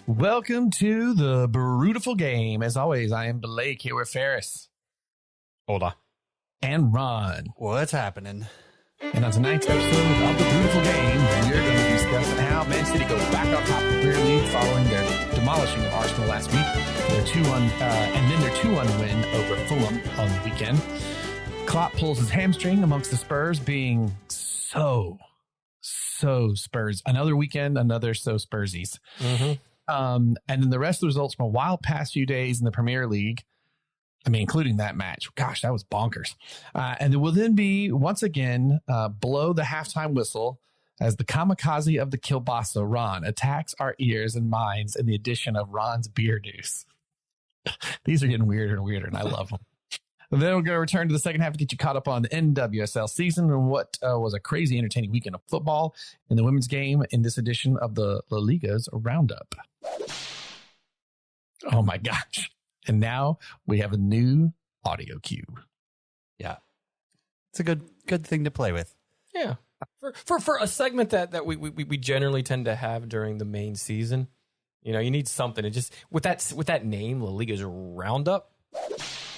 Welcome to the Brutiful Game. As always, I am Blake here with Ferris. Hola. And Ron. What's happening? And on tonight's episode of the Brutiful Game, we're going to be discussing how Man City go back on top of the Premier League following their demolishing of Arsenal last week. Their 2-1, and then their 2-1 win over Fulham on the weekend. Klopp pulls his hamstring amongst the Spurs, being so Spurs. Another weekend, another so Spursies. Mm-hmm. And then the rest of the results from a wild past few days in the Premier League. I mean, including that match. Gosh, that was bonkers. And there will then be, once again, below the halftime whistle as the kamikaze of the kielbasa, Ron, attacks our ears and minds in the edition of Ron's Beer Deuce. These are getting weirder and weirder, and I love them. And then we're going to return to the second half to get you caught up on the NWSL season and what was a crazy entertaining weekend of football in the women's game in this edition of the La Liga's Roundup. Oh, my gosh. And now we have a new audio cue. Yeah. It's a good thing to play with. Yeah. For a segment that we generally tend to have during the main season, you know, you need something. It just with that name, La Liga's Roundup,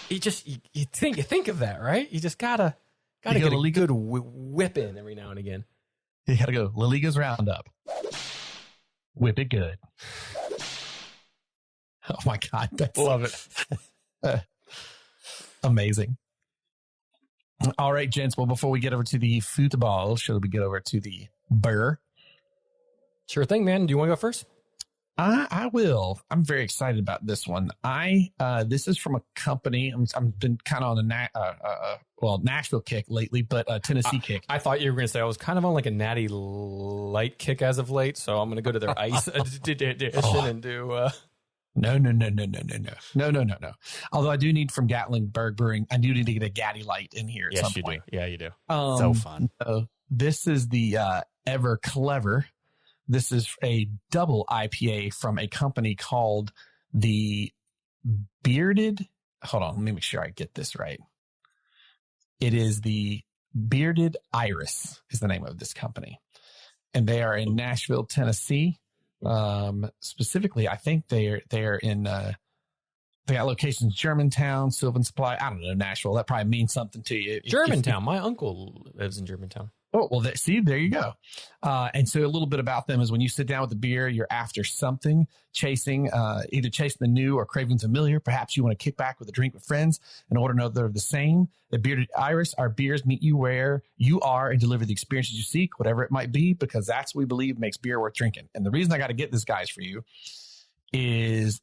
you think of that, right? You just gotta get a good whip in every now and again. You gotta go La Liga's Roundup. Whip it good. Oh my God. Love it. Amazing. All right, gents. Well, before we get over to the football, should we get over to the burr? Sure thing, man. Do you want to go first? I will. I'm very excited about this one. This is from a company. I've been kind of on a Nashville kick lately, but a Tennessee kick. I thought you were going to say I was kind of on like a Natty Light kick as of late, so I'm going to go to their ice edition and do. No. Although I do need from Gatlinburg Brewing, I do need to get a Gaddy Light in here at some point. Yeah, you do. So fun. This is the Ever Clever. This is a double IPA from a company called the Bearded. Hold on, let me make sure I get this right. It is the Bearded Iris is the name of this company. And they are in Nashville, Tennessee. Specifically, I think they're in they got locations Germantown, Sylvan Supply. I don't know, Nashville. That probably means something to you. Germantown. My uncle lives in Germantown. Oh, well, see, there you go. And so a little bit about them is when you sit down with the beer, you're after something, either chasing the new or craving familiar. Perhaps you want to kick back with a drink with friends and order another of the same. The Bearded Iris, our beers meet you where you are and deliver the experiences you seek, whatever it might be, because that's what we believe makes beer worth drinking. And the reason I got to get this, guys, for you is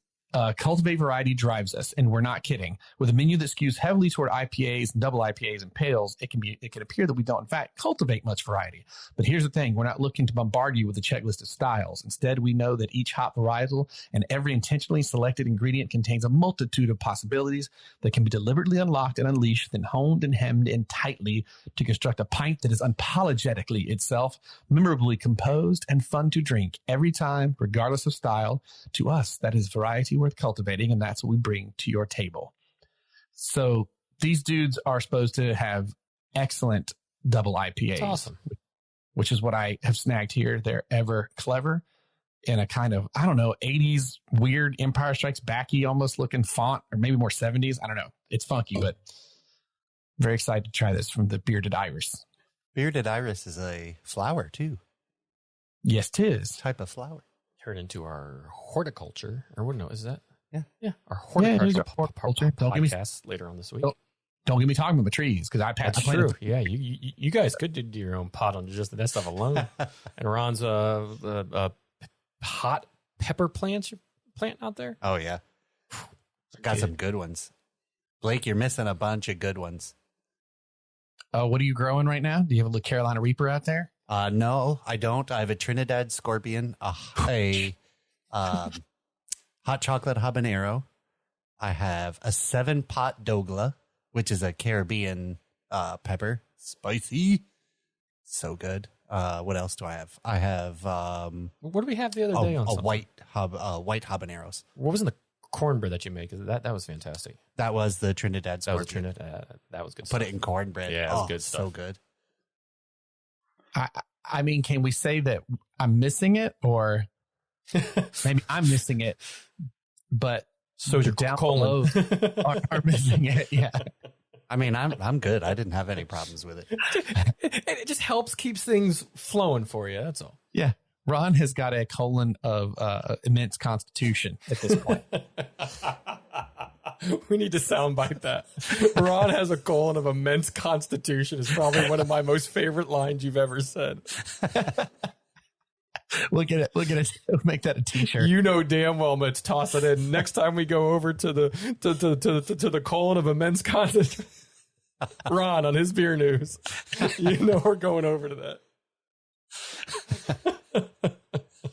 cultivate variety drives us, and we're not kidding. With a menu that skews heavily toward IPAs and double IPAs and pales, it can appear that we don't, in fact, cultivate much variety. But here's the thing. We're not looking to bombard you with a checklist of styles. Instead, we know that each hop varietal and every intentionally selected ingredient contains a multitude of possibilities that can be deliberately unlocked and unleashed, then honed and hemmed in tightly to construct a pint that is unapologetically itself, memorably composed, and fun to drink every time, regardless of style. To us, that is variety worth cultivating, and that's what we bring to your table. So these dudes are supposed to have excellent double IPAs. That's awesome. Which is what I have snagged here. They're Ever Clever in a kind of, I don't know, 80s weird Empire Strikes Back-y almost looking font, or maybe more 70s. I don't know. It's funky, but very excited to try this from the Bearded Iris. Bearded Iris is a flower too. Yes, 'tis. Type of flower. Turn into our horticulture, or what? No, is that? Yeah. Our horticulture podcast later on this week. Don't get me talking about the trees because That's true. Yeah, you guys could do your own pot on just that stuff alone. And Ron's hot pepper plant out there. Oh yeah, got some good ones. Blake, you're missing a bunch of good ones. What are you growing right now? Do you have a Carolina Reaper out there? No, I don't. I have a Trinidad Scorpion, a hot chocolate habanero. I have a 7-pot Dogla, which is a Caribbean pepper. Spicy. So good. What else do I have? I have what did we have the other day on white habaneros. What was in the cornbread that you make? That was fantastic. That was the Trinidad Scorpion. That was good. Put stuff. it in cornbread. Yeah, that was good stuff. So good. I mean, can we say that I'm missing it, or Maybe I'm missing it, but So's your down colon. below are missing it. Yeah. I mean, I'm good. I didn't have any problems with it. It just helps keeps things flowing for you. That's all. Yeah. Ron has got a colon of immense constitution at this point. We need to soundbite that. Ron has a colon of immense constitution is probably one of my most favorite lines you've ever said. Look at it. We'll make that a t-shirt. You know damn well, let's toss it in. Next time we go over to the colon of immense constitution, Ron on his beer news, you know we're going over to that.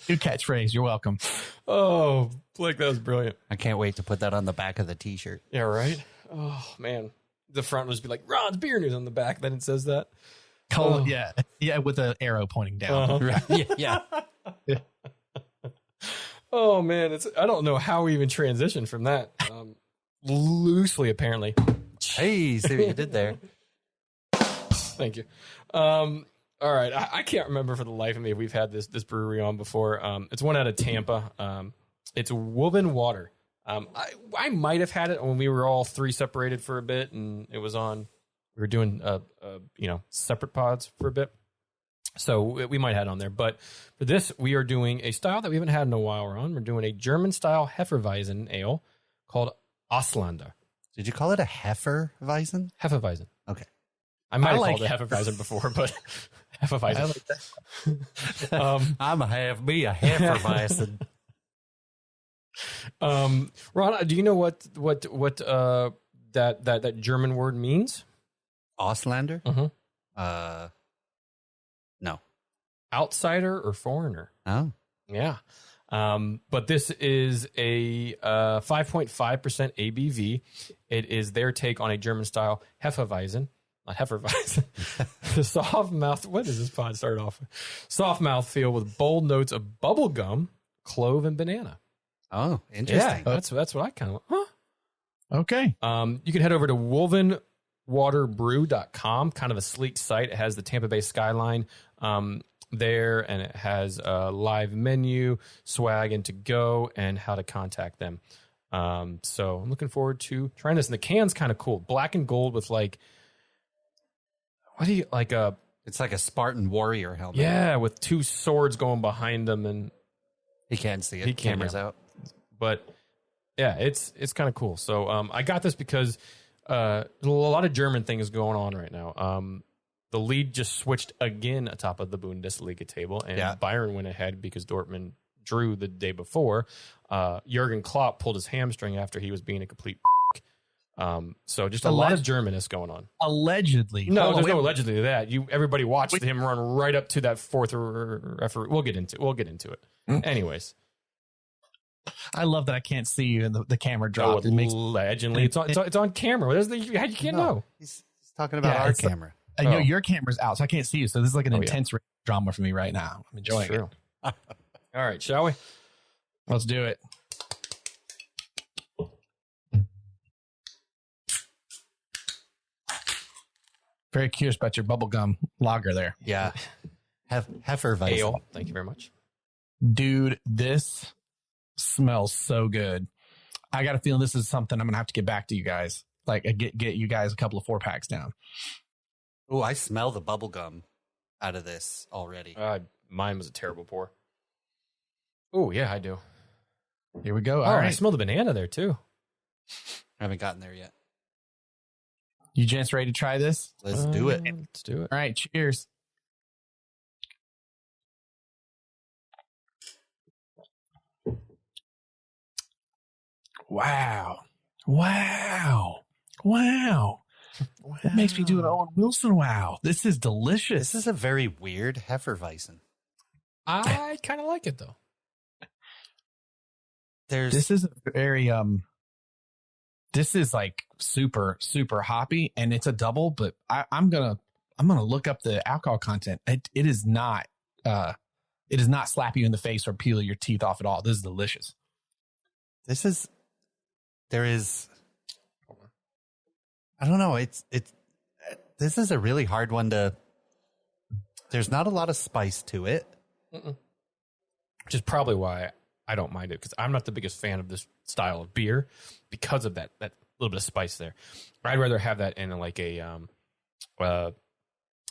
New catchphrase. You're welcome. Oh, Blake, that was brilliant. I can't wait to put that on the back of the t-shirt. Yeah, right? Oh, man. The front will just be like, Ron's beer news on the back. Then it says that. Colon, yeah. Yeah, with an arrow pointing down. Right? Yeah. Oh, man. I don't know how we even transitioned from that. Loosely, apparently. Hey, see what you did there. Thank you. All right. I can't remember for the life of me if we've had this brewery on before. It's one out of Tampa. It's Woven Water. I might have had it when we were all three separated for a bit, and it was on. We were doing separate pods for a bit, so we might have had it on there. But for this, we are doing a style that we haven't had in a while. We're doing a German style Hefeweizen ale called Auslander. Did you call it a Hefeweizen? Hefeweizen. Okay. I might have like called it Hefeweizen before, but Hefeweizen. I like that. I'm going to have me a Hefeweizen. Ron, do you know what that German word means? Auslander? Mm-hmm. No. Outsider or foreigner? Oh. Yeah. But this is a 5.5% ABV. It is their take on a German style Hefeweizen. Not Hefeweizen. The soft mouth. What does this pod start off with? Soft mouth feel with bold notes of bubble gum, clove, and banana. Oh, interesting. Yeah, that's what I kind of. Huh? Okay. You can head over to wovenwaterbrew.com, kind of a sleek site. It has the Tampa Bay skyline there, and it has a live menu, swag, and to go, and how to contact them. So I'm looking forward to trying this. And the can's kind of cool, black and gold with like, what do you like a? It's like a Spartan warrior helmet. Yeah, with two swords going behind them, and He can't see it. He can't, Camera's yeah. out. But yeah, it's kind of cool. So I got this because there's a lot of German things going on right now. The lead just switched again atop of the Bundesliga table, and Bayern went ahead because Dortmund drew the day before. Jurgen Klopp pulled his hamstring after he was being a complete so just a lot of Germanist going on. Allegedly. No, there's no allegedly to that. Everybody watched him run right up to that fourth referee. We'll get into it. Anyways. I love that I can't see you and the camera dropped. It makes allegedly. It's on camera. You can't know. He's talking about our camera. I know your camera's out, so I can't see you. So this is like an intense drama for me right now. I'm enjoying it. All right, shall we? Let's do it. Very curious about your bubblegum lager there. Yeah. Hefeweizen. Ale. Thank you very much. Dude, this smells so good. I got a feeling this is something I'm going to have to get back to you guys. Like, get you guys a couple of 4-packs down. Oh, I smell the bubble gum out of this already. Mine was a terrible pour. Oh, yeah, I do. Here we go. All right. I smell the banana there, too. I haven't gotten there yet. You gents ready to try this? Let's do it. Let's do it. All right, cheers. Wow. That makes me do an Owen Wilson wow. This is delicious. This is a very weird Hefeweizen. I kind of like it, though. This is a very this is like super hoppy, and it's a double, but I'm gonna look up the alcohol content. It does not slap you in the face or peel your teeth off at all. This is delicious. I don't know. This is a really hard one there's not a lot of spice to it. Which is probably why I don't mind it because I'm not the biggest fan of this style of beer because of that little bit of spice there. I'd rather have that in like a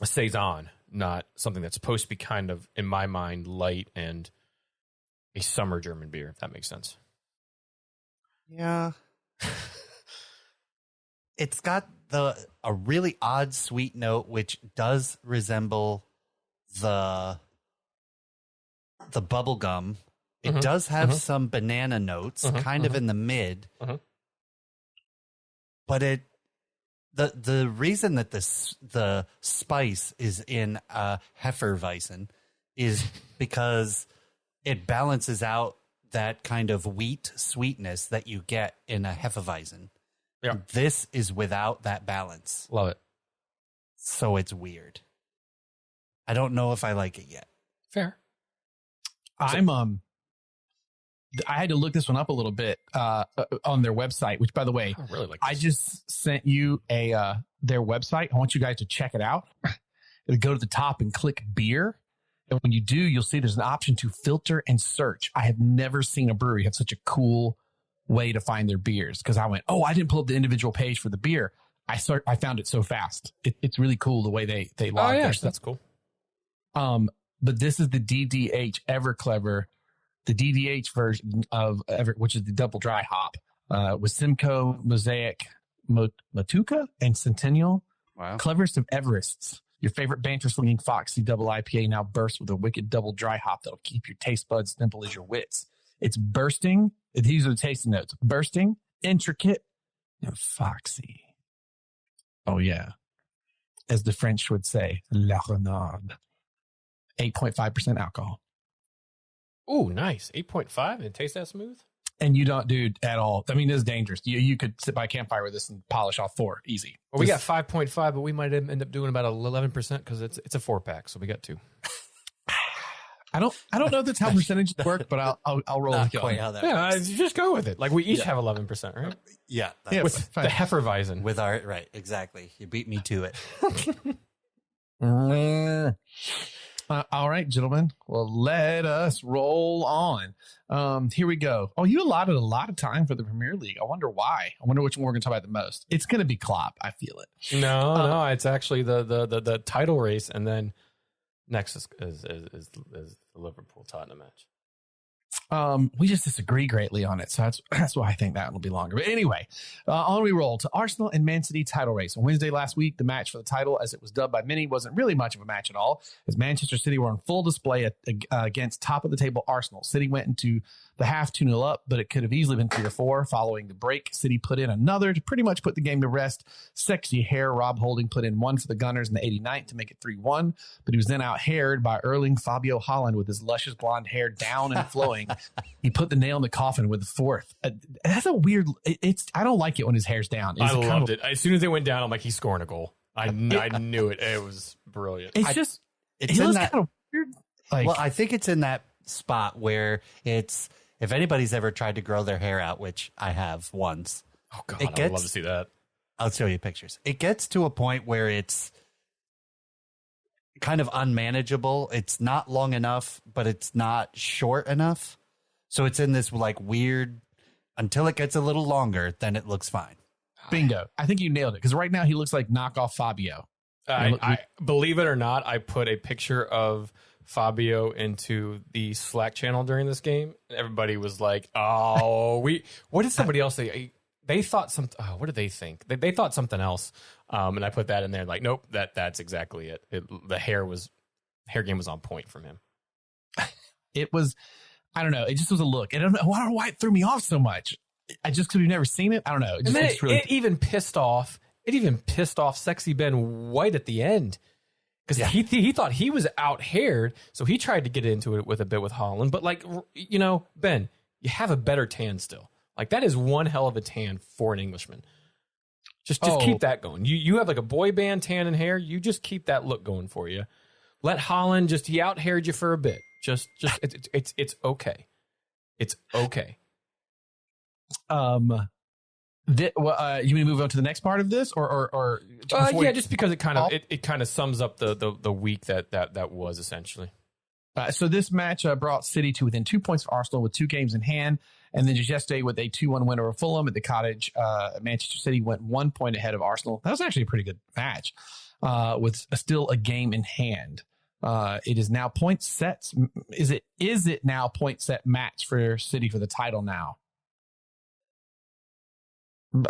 saison, not something that's supposed to be kind of, in my mind, light and a summer German beer, if that makes sense. Yeah. It's got a really odd sweet note, which does resemble the bubble gum. It does have some banana notes, kind of in the mid. But the reason that the spice is in Hefeweizen is because it balances out that kind of wheat sweetness that you get in a Hefeweizen. Yeah. This is without that balance. Love it. So it's weird. I don't know if I like it yet. Fair. I had to look this one up a little bit on their website, which, by the way, I really like I this. just sent you their website. I want you guys to check it out. Go to the top and click beer. And when you do, you'll see there's an option to filter and search. I have never seen a brewery have such a cool way to find their beers, because I went, I didn't pull up the individual page for the beer. I found it so fast. It's really cool the way they log their stuff. That's cool. But this is the DDH Everclever, the DDH version of which is the double dry hop, with Simcoe, Mosaic, Matuka, and Centennial. Wow. Cleverest of Everests. Your favorite banter slinging Foxy double IPA now bursts with a wicked double dry hop that'll keep your taste buds nimble as your wits. It's bursting. These are the tasting notes. Bursting, intricate, and foxy. Oh, yeah. As the French would say, la renarde. 8.5% alcohol. Ooh, nice. 8.5 and it tastes that smooth? And you don't, dude, at all. I mean, it's dangerous. You could sit by a campfire with this and polish off 4. Easy. Well, we got 5.5, but we might end up doing about 11% because it's a 4-pack, so we got 2. I don't know if that's how percentages work, but I'll roll with you. Just go with it. Like we each have 11%, right? Yeah. With the Hefeweizen. With our, right, exactly. You beat me to it. All right, gentlemen. Well, let us roll on. Here we go. Oh, you allotted a lot of time for the Premier League. I wonder why. I wonder which one we're going to talk about the most. It's going to be Klopp. I feel it. No, it's actually the title race, and then next is the Liverpool Tottenham match. We just disagree greatly on it, so that's why I think that will be longer. But anyway, on we roll to Arsenal and Man City title race. On Wednesday last week, the match for the title, as it was dubbed by many, wasn't really much of a match at all, as Manchester City were on full display against top-of-the-table Arsenal. City went into the half 2-0 up, but it could have easily been 3 or 4. Following the break, City put in another to pretty much put the game to rest. Sexy hair Rob Holding put in 1 for the Gunners in the 89th to make it 3-1, but he was then out-haired by Erling Fabio Holland with his luscious blonde hair down and flowing. He put the nail in the coffin with the 4th. That's a weird. I don't like it when his hair's down. I loved it. As soon as it went down, I'm like, he's scoring a goal. I knew it. It was brilliant. It's in that kind of weird. Well, I think it's in that spot where it's, if anybody's ever tried to grow their hair out, which I have once. Oh God, I would love to see that. I'll show you pictures. It gets to a point where it's kind of unmanageable. It's not long enough, but it's not short enough. So it's in this like weird, until it gets a little longer, then it looks fine. Bingo. I think you nailed it. Because right now he looks like knockoff Fabio. I believe it or not, I put a picture of Fabio into the Slack channel during this game. And everybody was like, what did somebody else say? They thought what did they think? They thought something else. And I put that in there like, nope, that's exactly it. The hair game was on point from him. It was, I don't know. It just was a look. I don't know why it threw me off so much. Because we've never seen it. I don't know. It even pissed off Sexy Ben White at the end. Because he thought he was out-haired, so he tried to get into it with Holland. But, like, Ben, you have a better tan still. Like, that is one hell of a tan for an Englishman. Just keep that going. You have, like, a boy band tan and hair. You just keep that look going for you. Let Holland he out-haired you for a bit. It's okay. It's okay. You want to move on to the next part of this, or just because it kind of sums up the week that was essentially. So this match brought City to within 2 points of Arsenal with 2 games in hand. And then just yesterday with a 2-1 win over Fulham at the Cottage, Manchester City went 1 point ahead of Arsenal. That was actually a pretty good match with still a game in hand. It is now point sets. Is it now point set match for City for the title now?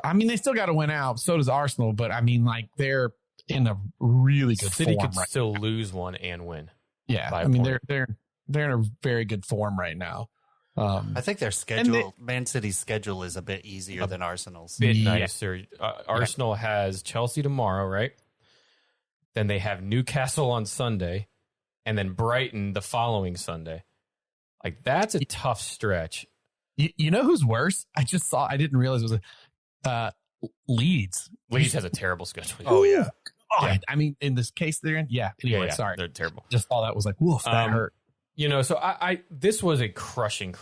I mean, they still got to win out. So does Arsenal, but I mean, like, they're in a really good City form could right still now. lose one and win. Yeah, I mean, they're in a very good form right now. I think their schedule, Man City's schedule, is a bit easier than Arsenal's. Bit nicer. Arsenal has Chelsea tomorrow, right? Then they have Newcastle on Sunday, and then Brighton the following Sunday. Like, that's a tough stretch. You know who's worse? I didn't realize it was Leeds. Leeds has a terrible schedule. Oh, yeah. Yeah. I mean, in this case they're in. Yeah. Anyway, sorry. They're terrible. Just thought that was like, woof, that hurt. So I this was a crushing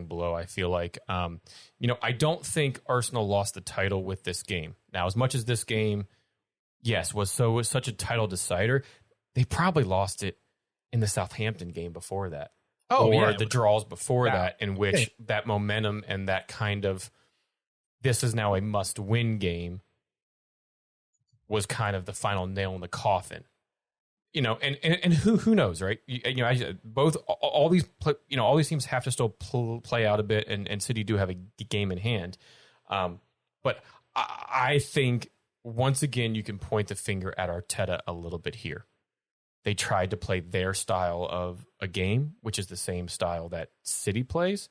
blow, I feel like. I don't think Arsenal lost the title with this game. Now, as much as this game, yes, was such a title decider, they probably lost it in the Southampton game before that. The draws before that, in which that momentum and that kind of, this is now a must-win game, was kind of the final nail in the coffin. And who knows, right? All these teams have to still play out a bit, and City do have a game in hand. But I think once again you can point the finger at Arteta a little bit here. They tried to play their style of a game, which is the same style that City plays.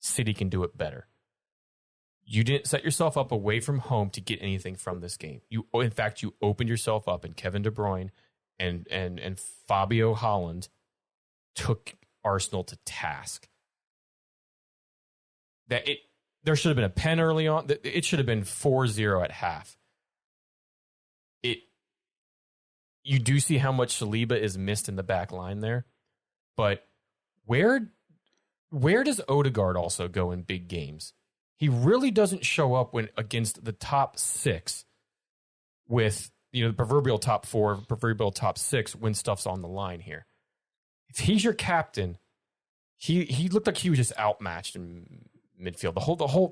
City can do it better. You didn't set yourself up away from home to get anything from this game. In fact, you opened yourself up, and Kevin De Bruyne and Fabio Holland took Arsenal to task. There should have been a pen early on. It should have been 4-0 at half. You do see how much Saliba is missed in the back line there, but where does Odegaard also go in big games? He really doesn't show up when against the top 6 with the proverbial top 4, proverbial top 6 when stuff's on the line here. If he's your captain, he looked like he was just outmatched in midfield. The whole.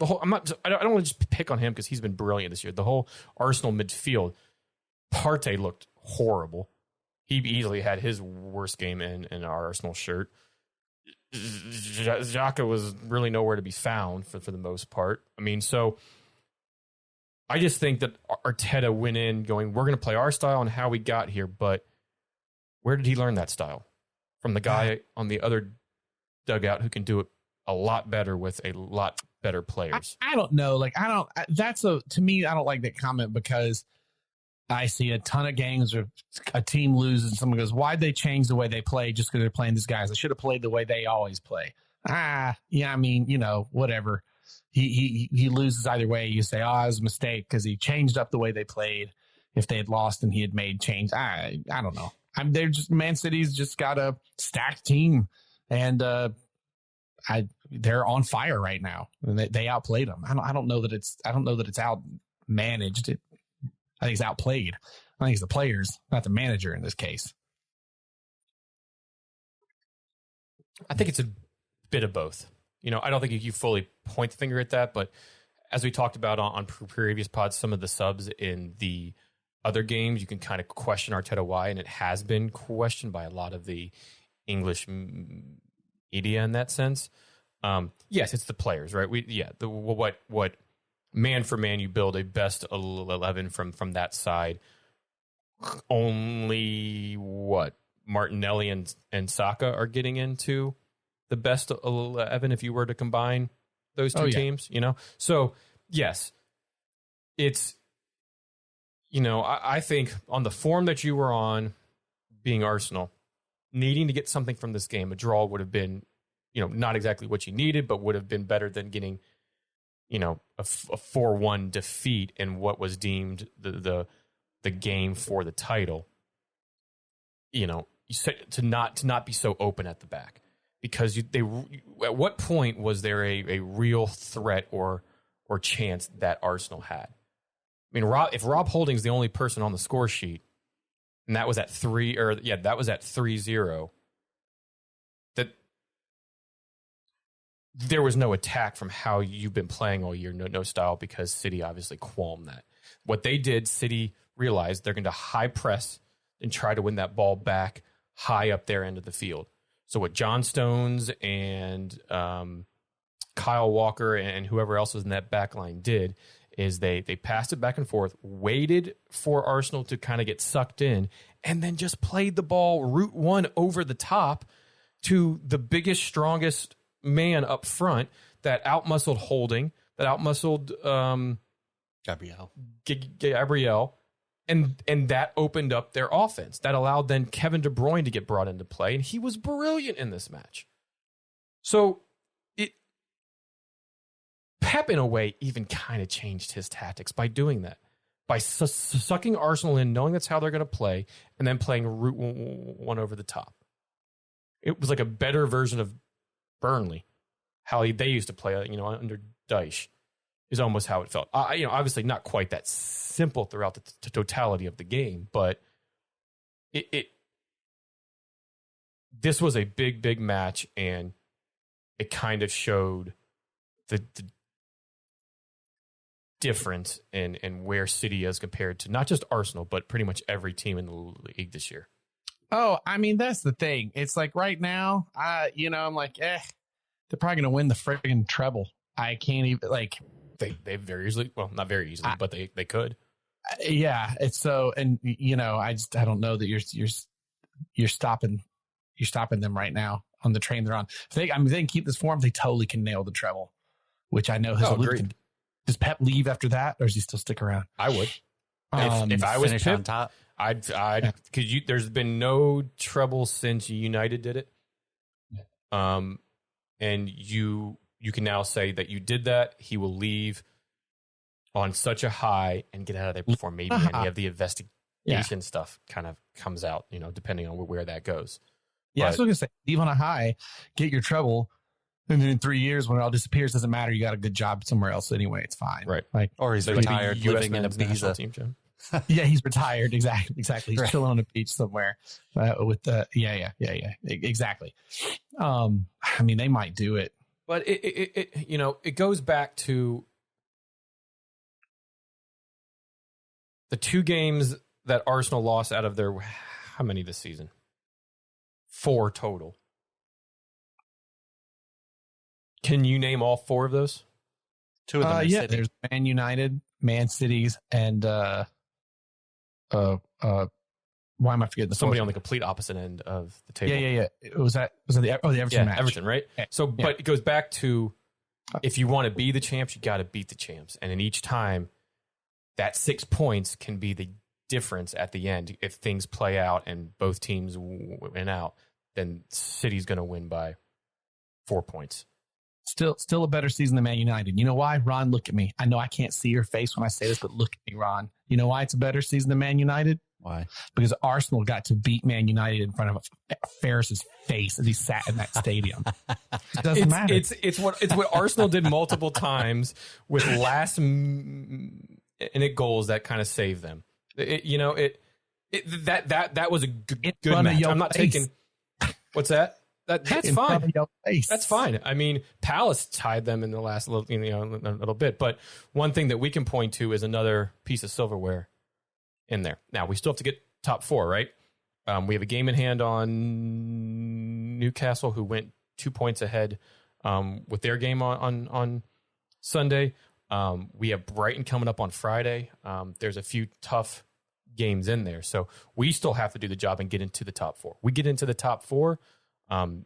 I don't want to just pick on him because he's been brilliant this year. The whole Arsenal midfield, Partey looked horrible. He easily had his worst game in our Arsenal shirt. Xhaka was really nowhere to be found for the most part. I mean, so I just think that Arteta went in going, we're going to play our style and how we got here, but where did he learn that style? From the guy on the other dugout who can do it a lot better with a lot better players. I don't know. To me, I don't like that comment because I see a ton of games where a team loses and someone goes, why'd they change the way they play just because they're playing these guys? They should have played the way they always play. Yeah, I mean, whatever. He loses either way. You say, it was a mistake because he changed up the way they played. If they had lost and he had made change, I don't know. Man City's just got a stacked team, and they're on fire right now. And they outplayed them. I don't know that it's out managed. I think it's outplayed. I think it's the players, not the manager in this case. I think it's a bit of both. I don't think you fully point the finger at that, but as we talked about on previous pods, some of the subs in the other games, you can kind of question Arteta why, and it has been questioned by a lot of the English media in that sense. Yes, it's the players, right? What man for man you build a best 11 from that side. Only Martinelli and Saka are getting into the best 11 if you were to combine those two teams, So, yes, it's, I think on the form that you were on, being Arsenal, needing to get something from this game, a draw would have been, not exactly what you needed, but would have been better than getting, a 4-1 defeat in what was deemed the game for the title. To not be so open at the back. Because at what point was there a real threat or chance that Arsenal had? I mean, if Rob Holding's the only person on the score sheet, and that was at 3-0, there was no attack from how you've been playing all year, no style, because City obviously qualmed that. What they did, City realized they're going to high press and try to win that ball back high up their end of the field. So what John Stones and Kyle Walker and whoever else was in that back line did is they passed it back and forth, waited for Arsenal to kind of get sucked in, and then just played the ball route one over the top to the biggest, strongest man up front that outmuscled Holding, that outmuscled Gabriel, and that opened up their offense. That allowed then Kevin De Bruyne to get brought into play, and he was brilliant in this match. So Pep, in a way, even kind of changed his tactics by doing that, by sucking Arsenal in, knowing that's how they're going to play, and then playing route one over the top. It was like a better version of Burnley, how they used to play, under Dyche, is almost how it felt. Obviously not quite that simple throughout the totality of the game, but this was a big match, and it kind of showed the difference in where City is compared to not just Arsenal, but pretty much every team in the league this year. Oh, I mean, that's the thing. It's like right now, I'm like, they're probably going to win the friggin' treble. I can't even, like... They very easily, well, not very easily, but they could. Yeah, it's so, and, I don't know that you're stopping them right now on the train they're on. If they can keep this form, they totally can nail the treble, which I know has alluded. Does Pep leave after that, or does he still stick around? I would. If I was Pep, on top, I'd because there's been no treble since United did it. And you can now say that you did that. He will leave on such a high and get out of there before maybe any of the investigation stuff kind of comes out, depending on where that goes. Yeah, I was going to say, leave on a high, get your treble, and then in 3 years, when it all disappears, doesn't matter. You got a good job somewhere else anyway. It's fine. Right. Like, or he's retired, living in a national team, Jim. Yeah, he's retired. Exactly. He's chilling on a beach somewhere with the, exactly. I mean, they might do it. But it goes back to the 2 games that Arsenal lost out of their, how many this season? 4 total. Can you name all 4 of those? 2 of them are City. There's Man United, Man Cities, and why am I forgetting the somebody on the complete opposite end of the table? Yeah. Was that the Everton match? Everton, right? So, but it goes back to, if you want to be the champs, you got to beat the champs, and in each time, that 6 points can be the difference at the end. If things play out and both teams win out, then City's going to win by 4 points. Still a better season than Man United. You know why? Ron, look at me. I know I can't see your face when I say this, but look at me, Ron. You know why it's a better season than Man United? Why? Because Arsenal got to beat Man United in front of Ferris's face as he sat in that stadium. It doesn't matter. It's what Arsenal did multiple times with last minute goals that kind of saved them. That was a good match. I'm not taking. What's that? That's fine. That's fine. I mean, Palace tied them in the last little bit. But one thing that we can point to is another piece of silverware in there. Now, we still have to get top 4, right? We have a game in hand on Newcastle, who went 2 points ahead with their game on Sunday. We have Brighton coming up on Friday. There's a few tough games in there. So we still have to do the job and get into the top 4. We get into the top 4.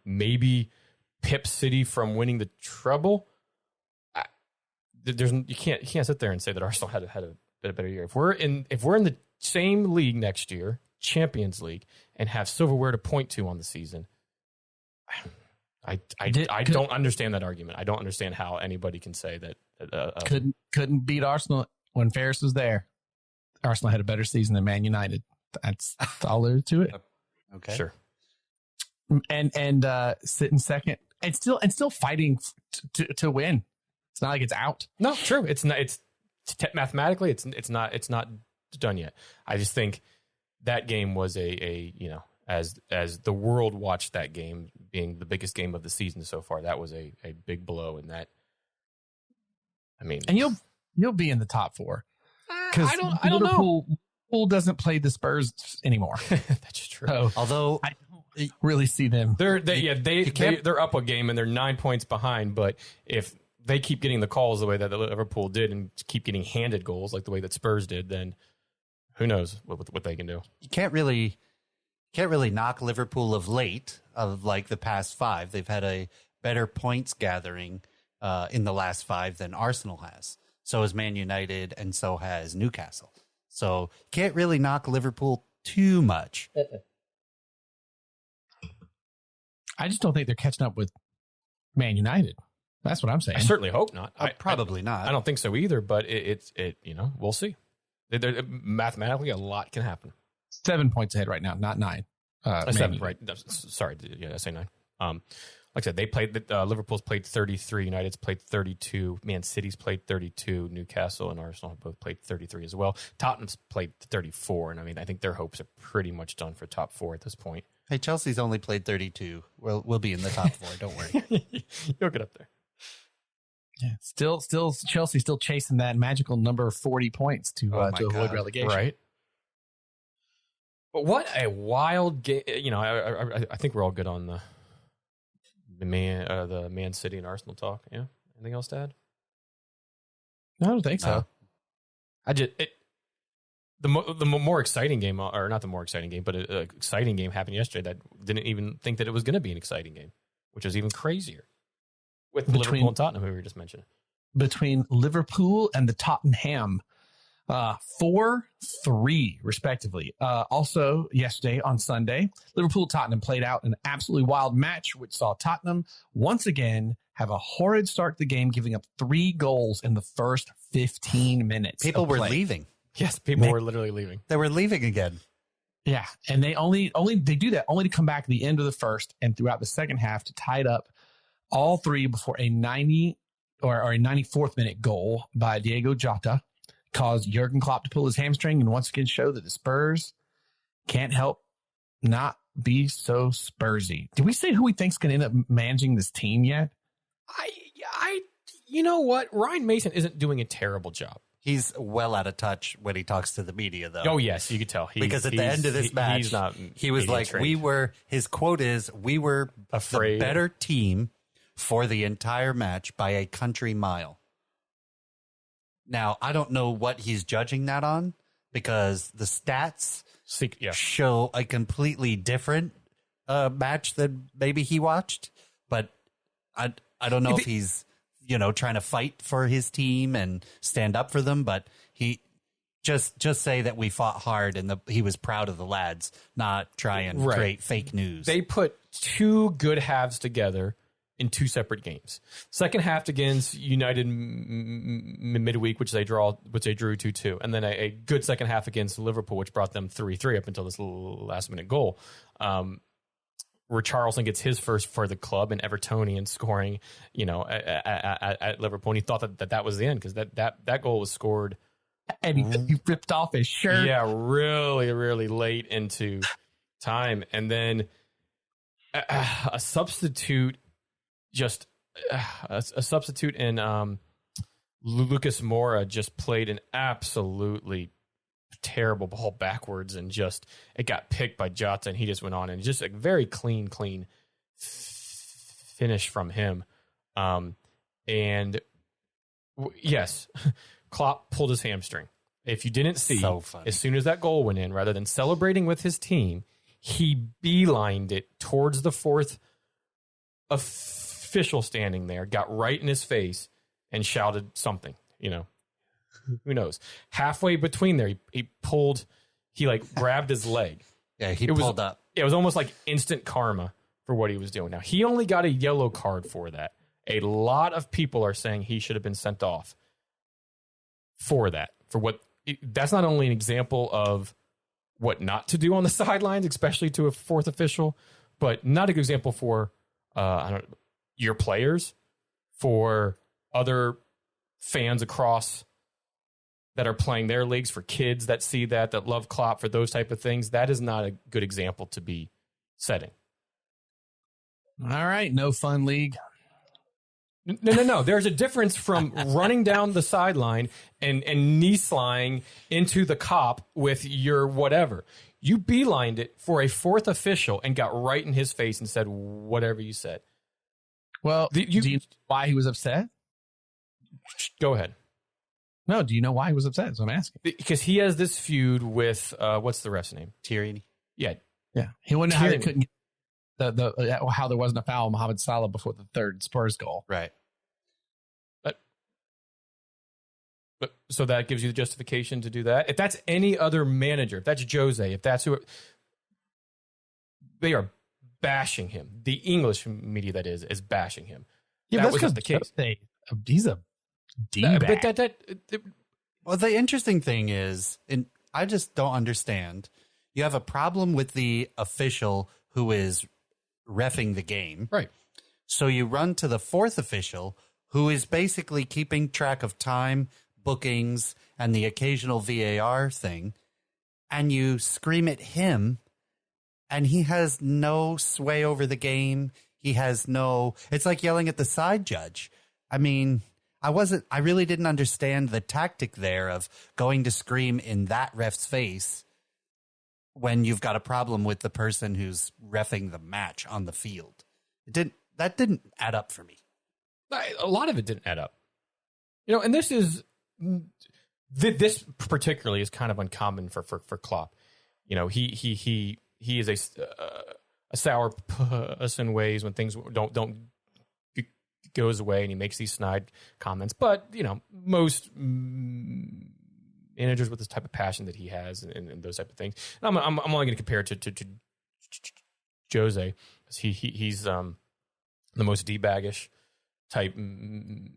Maybe pip City from winning the treble. You can't sit there and say that Arsenal had a bit better year. If we're in the same league next year, Champions League, and have silverware to point to on the season, I don't understand that argument. I don't understand how anybody can say that couldn't beat Arsenal when Ferris was there. Arsenal had a better season than Man United. That's all there is to it. Okay, sure. And sitting second and still fighting to win. It's not like it's out. No, true. It's not. It's mathematically it's not done yet. I just think that game was as the world watched that game, being the biggest game of the season so far. That was a big blow, and that, I mean, and you'll be in the top 4 because I don't know. Liverpool doesn't play the Spurs anymore. That's true. So Although I don't really see them. They're up a game and they're 9 points behind. But if they keep getting the calls the way that Liverpool did and keep getting handed goals like the way that Spurs did, then who knows what they can do. you can't really knock Liverpool of late, of like the past 5. They've had a better points gathering in the last 5 than Arsenal has. So has Man United, and so has Newcastle. So can't really knock Liverpool too much. I just don't think they're catching up with Man United. That's what I'm saying. I certainly hope not. Probably not. I don't think so either. But it we'll see. Mathematically, a lot can happen. 7 points ahead right now, not 9. 7, right? Sorry, I say 9. Like I said, they played. Liverpool's played 33. United's played 32. Man City's played 32. Newcastle and Arsenal have both played 33 as well. Tottenham's played 34, and I mean, I think their hopes are pretty much done for top 4 at this point. Hey, Chelsea's only played 32. We'll be in the top 4. Don't worry. You'll get up there. Yeah, still Chelsea still chasing that magical number of 40 points to avoid relegation. Right. But what a wild game! I think we're all good on the Man City and Arsenal talk. Yeah. Anything else to add? I don't think so. The more exciting game, or not the more exciting game, but an exciting game happened yesterday that didn't even think that it was going to be an exciting game, which is even crazier. With Liverpool and Tottenham, who we were just mentioning. Between Liverpool and the Tottenham, 4-3, respectively. Also, yesterday on Sunday, Liverpool-Tottenham played out an absolutely wild match, which saw Tottenham once again have a horrid start to the game, giving up 3 goals in the first 15 minutes. People were leaving. Yes, people were literally leaving. They were leaving again. Yeah, and they they do that only to come back at the end of the first and throughout the second half to tie it up all 3 before a 90 or a 94th minute goal by Diego Jota caused Jurgen Klopp to pull his hamstring and once again show that the Spurs can't help not be so Spursy. Did we say who we think's going to end up managing this team yet? You know what? Ryan Mason isn't doing a terrible job. He's well out of touch when he talks to the media, though. Oh, yes, you could tell. Because at the end of this match, he was like, trained. His quote is, we were afraid. The better team for the entire match by a country mile. Now, I don't know what he's judging that on because the stats show a completely different match than maybe he watched. But I don't know if he's, trying to fight for his team and stand up for them. But he just say that we fought hard and he was proud of the lads, not try and create fake news. They put 2 good halves together in 2 separate games. Second half against United midweek, which they drew 2-2, and then a good second half against Liverpool, which brought them 3-3 up until this last minute goal. Where Charleston gets his first for the club and Evertonian scoring, at Liverpool. And he thought that was the end because that goal was scored. And he ripped off his shirt. Yeah, really, really late into time. And then a substitute. Just a substitute in Lucas Moura just played an absolutely terrible ball backwards and just it got picked by Jota and he just went on and just a very clean finish from him. Yes, Klopp pulled his hamstring. If you didn't see, as soon as that goal went in, rather than celebrating with his team, he beelined it towards the 4th official standing there, got right in his face and shouted something, who knows? Halfway between there, he grabbed his leg. Yeah, he pulled up. It was almost like instant karma for what he was doing. Now, he only got a yellow card for that. A lot of people are saying he should have been sent off for that. That's not only an example of what not to do on the sidelines, especially to a 4th official, but not a good example for your players, for other fans across that are playing their leagues, for kids that see that love Klopp, for those type of things. That is not a good example to be setting. All right, no fun league. No. There's a difference from running down the sideline and knee sliding into the cop with your whatever. You beelined it for a fourth official and got right in his face and said whatever you said. Well, do you know why he was upset? Go ahead. No, do you know why he was upset? That's what I'm asking. Because he has this feud with, what's the ref's name? Tierney. Yeah. He wouldn't know how they couldn't get how there wasn't a foul on Mohamed Salah before the third Spurs goal. Right. But so that gives you the justification to do that. If that's any other manager, if that's Jose, if that's who, they are bashing him. The English media, that is bashing him. Yeah, that wasn't the case. He's a D-bag. Well, the interesting thing is, and I just don't understand, you have a problem with the official who is reffing the game. Right. So you run to the fourth official who is basically keeping track of time, bookings, and the occasional VAR thing, and you scream at him, and he has no sway over the game. He has no, it's like yelling at the side judge. I mean, I really didn't understand the tactic there of going to scream in that ref's face when you've got a problem with the person who's reffing the match on the field. That didn't add up for me. A lot of it didn't add up. And this particularly is kind of uncommon for Klopp. He is a sour puss in ways when things don't goes away, and he makes these snide comments. But most managers with this type of passion that he has and those type of things. And I'm only going to compare it to Jose, because he's the most D-baggish type manager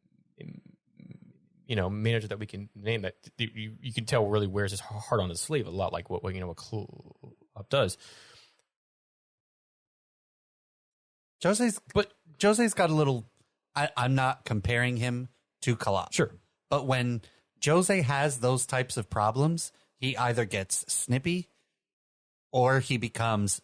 that we can name, that you can tell really wears his heart on his sleeve, a lot like what Klopp does. Jose's got a little. I'm not comparing him to Klopp. Sure. But when Jose has those types of problems, he either gets snippy or he becomes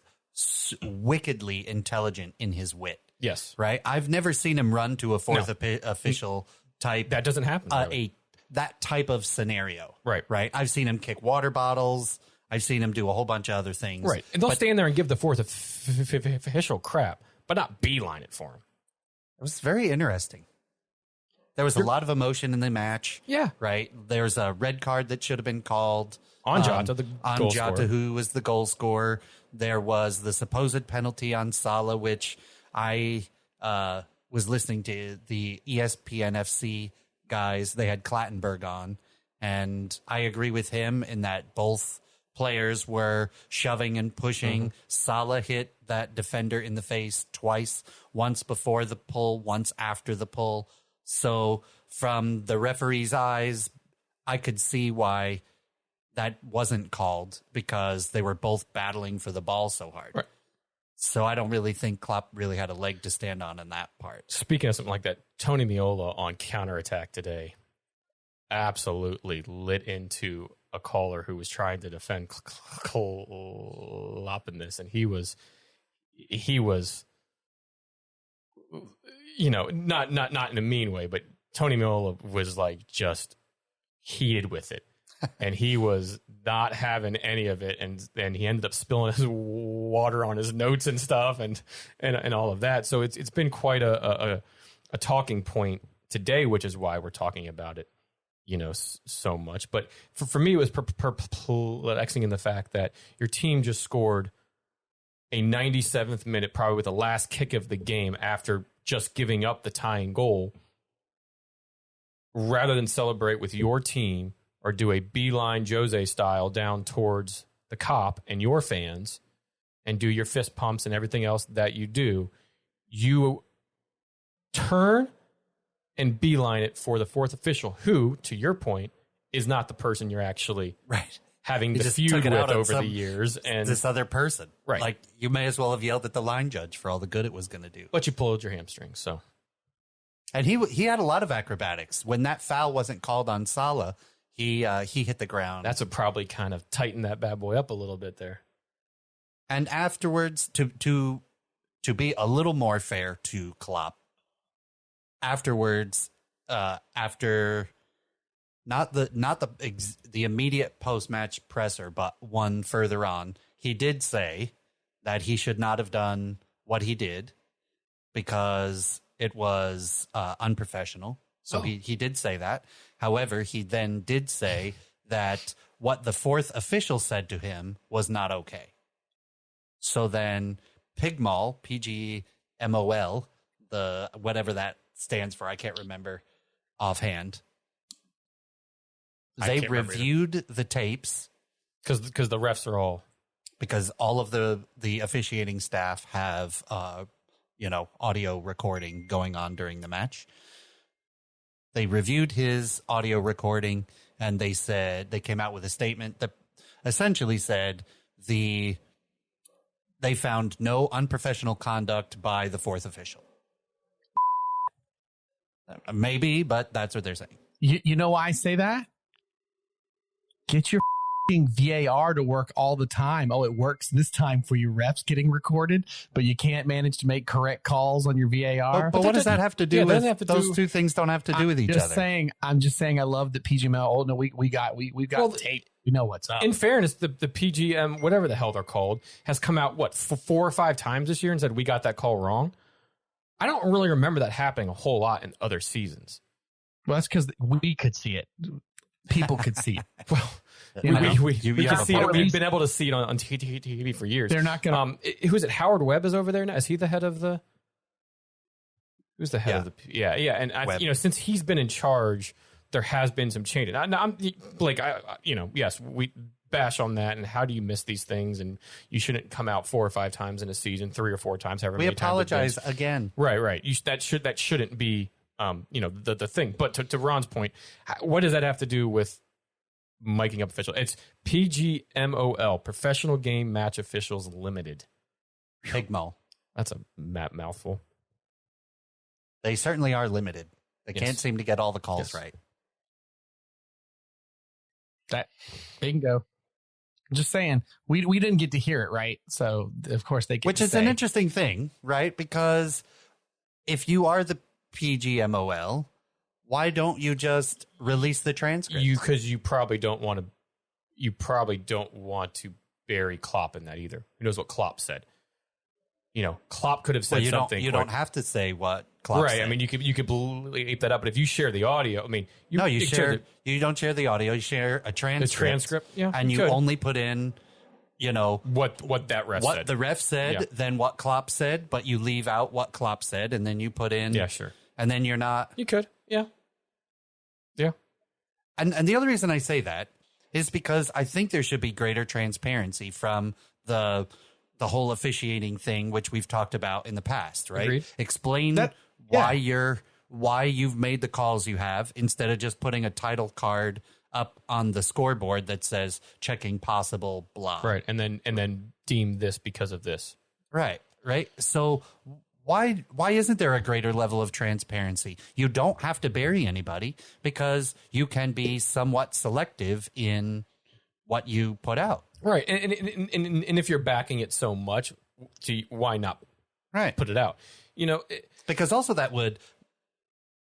wickedly intelligent in his wit. Yes. Right? I've never seen him run to a fourth official type. That doesn't happen. Really. That type of scenario. Right. Right? I've seen him kick water bottles. I've seen him do a whole bunch of other things. Right. And they'll stand there and give the fourth official crap, but not beeline it for him. It was very interesting. There was a lot of emotion in the match. Yeah. Right? There's a red card that should have been called. On Jota, the goal scorer. who was the goal scorer. There was the supposed penalty on Salah, which I was listening to the ESPN FC guys. They had Clattenburg on. And I agree with him in that both players were shoving and pushing. Salah hit that defender in the face twice, once before the pull, once after the pull. So from the referee's eyes, I could see why that wasn't called, because they were both battling for the ball so hard. Right. So I don't really think Klopp really had a leg to stand on in that part. Speaking of something like that, Tony Meola on counterattack today absolutely lit into a caller who was trying to defend Klopp in this, and he was not in a mean way, but Tony Meola was like just heated with it. And he was not having any of it, and he ended up spilling his water on his notes and stuff, and all of that. So it's been quite a talking point today, which is why we're talking about it, so much. But for me, it was perplexing in the fact that your team just scored a 97th minute, probably with the last kick of the game, after just giving up the tying goal, rather than celebrate with your team or do a beeline Jose style down towards the cop and your fans and do your fist pumps and everything else that you do. You turn and beeline it for the fourth official, who, to your point, is not the person you're actually having the feud with over the years. And this other person. Right. Like, you may as well have yelled at the line judge for all the good it was going to do. But you pulled your hamstring, so. And he had a lot of acrobatics. When that foul wasn't called on Salah, he hit the ground. That's what probably kind of tightened that bad boy up a little bit there. And afterwards, to to be a little more fair to Klopp, afterwards, after not the immediate post-match presser, but one further on, he did say that he should not have done what he did because it was unprofessional. So he did say that. However, he then did say that what the fourth official said to him was not okay. So then Pigmol, PGMOL, the whatever that stands for, I can't remember offhand. They reviewed the tapes because the refs are all, because all of the officiating staff have audio recording going on during the match. They reviewed his audio recording, and they came out with a statement that essentially said they found no unprofessional conduct by the fourth official. Maybe, but that's what they're saying. You know why I say that? Get your VAR to work all the time. Oh, it works this time for your refs getting recorded, but you can't manage to make correct calls on your VAR. But what does that have to do with those two things? Don't have to do with each other. I'm just saying. I love that PGML. Oh no, we've got tape. We know what's up. In fairness, the PGM, whatever the hell they're called, has come out 4 or 5 times this year and said we got that call wrong. I don't really remember that happening a whole lot in other seasons. Well, that's because we could see it. People could see it. Well, we can see it. We've been able to see it on TV for years. They're not going to. Who's it? Howard Webb is over there now. Is he the head of the? Who's the head of the? Yeah. And since he's been in charge, there has been some changes. I'm Blake. Yes, we bash on that. And how do you miss these things? And you shouldn't come out 4 or 5 times in a season, 3 or 4 times. However, we apologize again. Right. That shouldn't be. The thing. But to Ron's point, what does that have to do with miking up officials? It's PGMOL, Professional Game Match Officials Limited. Pigmol. That's a mouthful. They certainly are limited. They can't seem to get all the calls right. That bingo. I'm just saying, we didn't get to hear it right, so of course they get. Which is an interesting thing, right? Because if you are the PGMOL, why don't you just release the transcript? Because you probably don't want to. You probably don't want to bury Klopp in that either. Who knows what Klopp said? Klopp could have said something. You don't have to say what Klopp said. Right. I mean, you could bleep that up, but if you share the audio, I mean, you don't share the audio. You share a transcript. The transcript, yeah, and you only put in, what that ref said. What the ref said, then what Klopp said, but you leave out what Klopp said, and then you put in. Yeah, sure. And then you're not. You could, yeah. And the other reason I say that is because I think there should be greater transparency from the whole officiating thing, which we've talked about in the past, right? Agreed. Explain why you've made the calls you have, instead of just putting a title card up on the scoreboard that says checking possible blah. Right. And then deem this because of this. Right. So why isn't there a greater level of transparency? You don't have to bury anybody because you can be somewhat selective in what you put out. Right. And if you're backing it so much, why not put it out? Because also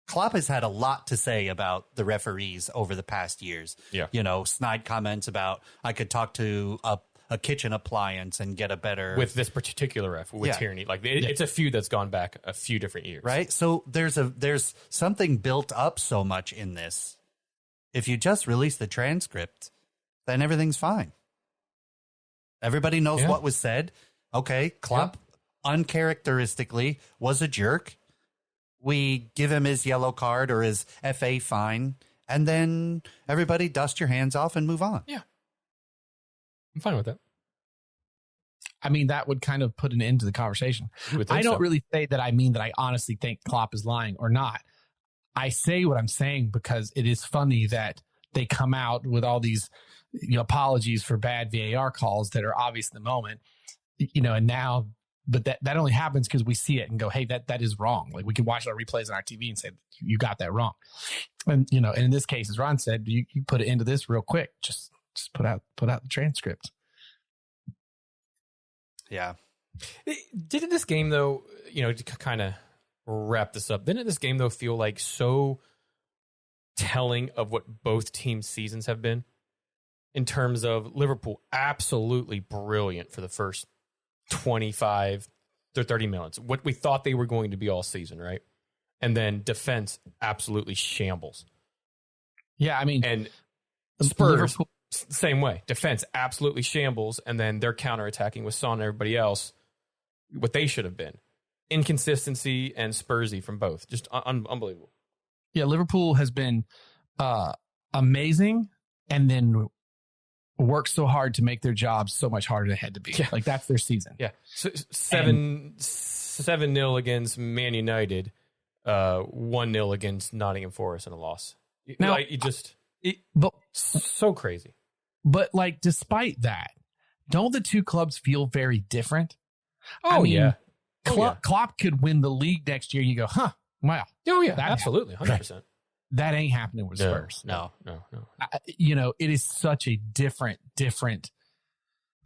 Klopp has had a lot to say about the referees over the past years. Yeah. Snide comments about, I could talk to a kitchen appliance and get a better... With this particular ref, with Tierney. It's a feud that's gone back a few different years. Right? So there's something built up so much in this. If you just release the transcript, then everything's fine. Everybody knows what was said. Okay, Klopp uncharacteristically was a jerk. We give him his yellow card or his FA fine, and then everybody dust your hands off and move on. Yeah. I'm fine with that. I mean, that would kind of put an end to the conversation. I don't really say that I mean that I honestly think Klopp is lying or not. I say what I'm saying because it is funny that they come out with all these apologies for bad VAR calls that are obvious in the moment, and now, but that only happens because we see it and go, hey, that is wrong. Like, we can watch our replays on our TV and say, you got that wrong. And, and in this case, as Ron said, you put it into this real quick. Just put out the transcript. Yeah. Didn't this game, though, to kind of wrap this up, didn't this game, though, feel like so telling of what both teams' seasons have been? In terms of Liverpool, absolutely brilliant for the first 25 to 30 minutes. What we thought they were going to be all season, right? And then defense, absolutely shambles. Yeah, I mean, and Spurs, Liverpool, same way. Defense, absolutely shambles, and then they're counterattacking with Son and everybody else, what they should have been. Inconsistency and Spursy from both. Just unbelievable. Yeah, Liverpool has been amazing, and then work so hard to make their jobs so much harder than it had to be. Yeah. Like, that's their season. Yeah. So 7-0 against Man United, 1-0 against Nottingham Forest in a loss. Now, but so crazy. But like, despite that, don't the two clubs feel very different? Oh, I mean, yeah. Klopp could win the league next year. You go, huh? Wow. Oh, yeah. Absolutely. 100%. That ain't happening with Spurs. No. It is such a different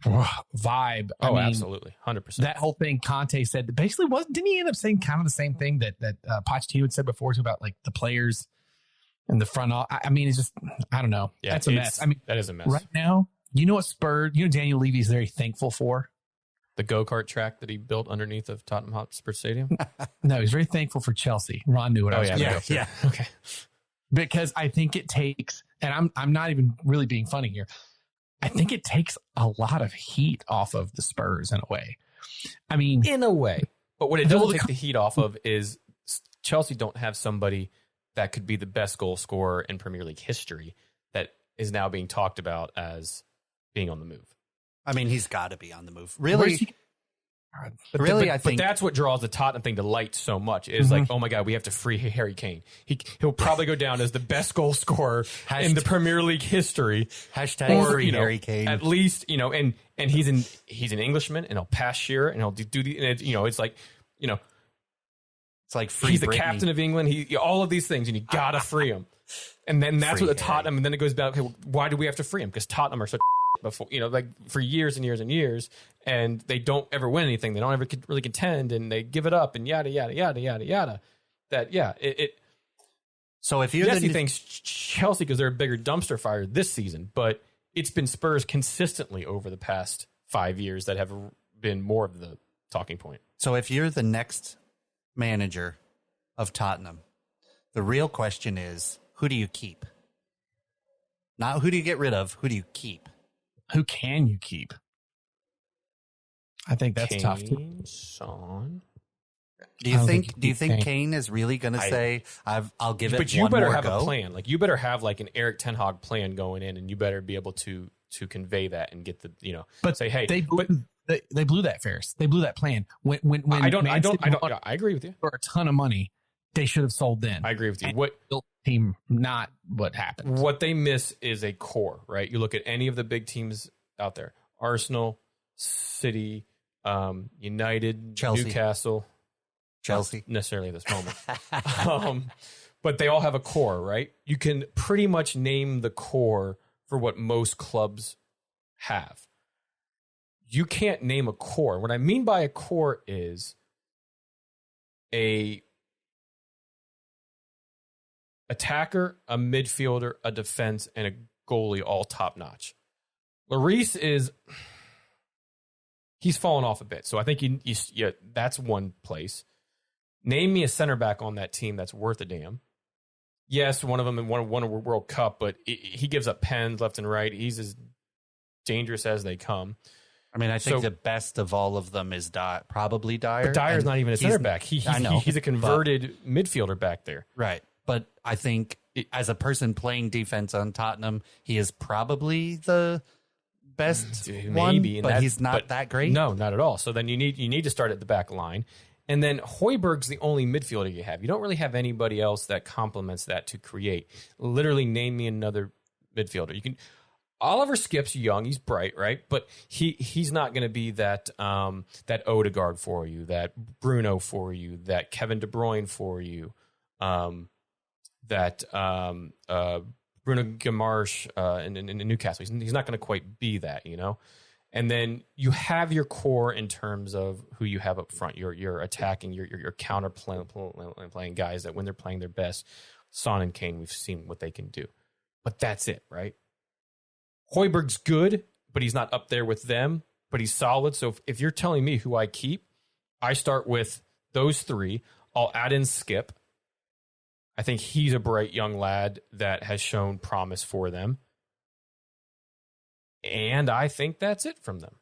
vibe. I mean, absolutely. 100%. That whole thing Conte said basically didn't he end up saying kind of the same thing that Pochettino had said before too, about like the players and the front office? I mean, it's just, I don't know. Yeah, that's a mess. I mean, that is a mess. Right now, what Spurs, Daniel Levy is very thankful for? The go-kart track that he built underneath of Tottenham Hotspur Stadium? No, he's very thankful for Chelsea. Ron knew what I was going to go through. Yeah. Okay. Because I think it takes, and I'm not even really being funny here, I think it takes a lot of heat off of the Spurs in a way. I mean, in a way. But what it doesn't take the heat off of is Chelsea don't have somebody that could be the best goal scorer in Premier League history that is now being talked about as being on the move. I mean, he's got to be on the move. Really? I think. But that's what draws the Tottenham thing to light so much is like, oh my God, we have to free Harry Kane. He'll probably go down as the best goal scorer in the Premier League history. Hashtag free Harry Kane. At least, and he's an Englishman, and he'll pass Shearer, and he'll do the, and it's like, it's like free. He's the Britney. captain of England. He all of these things, and you gotta free him. And then that's what the Tottenham, and then it goes back. Okay, well, why do we have to free him? Because Tottenham are such before, like for years and years and years, and they don't ever win anything. They don't ever really contend, and they give it up, and yada yada yada yada yada. That So if you're he thinks Chelsea because they're a bigger dumpster fire this season, but it's been Spurs consistently over the past 5 years that have been more of the talking point. So if you're the next manager of Tottenham, the real question is, who do you keep? Not who do you get rid of, who do you keep? Who can you keep? I think that's Kane, tough too. Son. Do you think Kane is really going to say, I'll give it one more go? But you better have a plan. Like, you better have like an Eric Ten Hag plan going in, and you better be able to convey that and get the, but say, hey, they blew that, Ferris. They blew that plan. When I agree with you. For a ton of money, they should have sold then. I agree with you. What team, not what happened. What they miss is a core, right? You look at any of the big teams out there: Arsenal, City, United, Chelsea. Newcastle, Chelsea. Not necessarily at this moment, but they all have a core, right? You can pretty much name the core for what most clubs have. You can't name a core. What I mean by a core is a attacker, a midfielder, a defense, and a goalie all top notch. Lloris he's fallen off a bit. So I think that's one place. Name me a center back on that team that's worth a damn. Yes, one of them won a World Cup, but he gives up pens left and right. He's as dangerous as they come. I mean, I think the best of all of them is probably Dyer. But Dyer's not even a center back. He's a converted midfielder back there. Right. But I think as a person playing defense on Tottenham, he is probably the best one, but he's not that great. No, not at all. So then you need to start at the back line. And then Højbjerg's the only midfielder you have. You don't really have anybody else that complements that to create. Literally name me another midfielder. You can. Oliver Skip's young, he's bright, right? But he's not going to be that that Odegaard for you, that Bruno for you, that Kevin De Bruyne for you, that Bruno Guimaraes in Newcastle. He's not going to quite be that, And then you have your core in terms of who you have up front. You're attacking, your counter playing guys that when they're playing their best, Son and Kane, we've seen what they can do. But that's it, right? Højbjerg's good, but he's not up there with them, but he's solid. So if you're telling me who I keep, I start with those three. I'll add in Skip. I think he's a bright young lad that has shown promise for them. And I think that's it from them.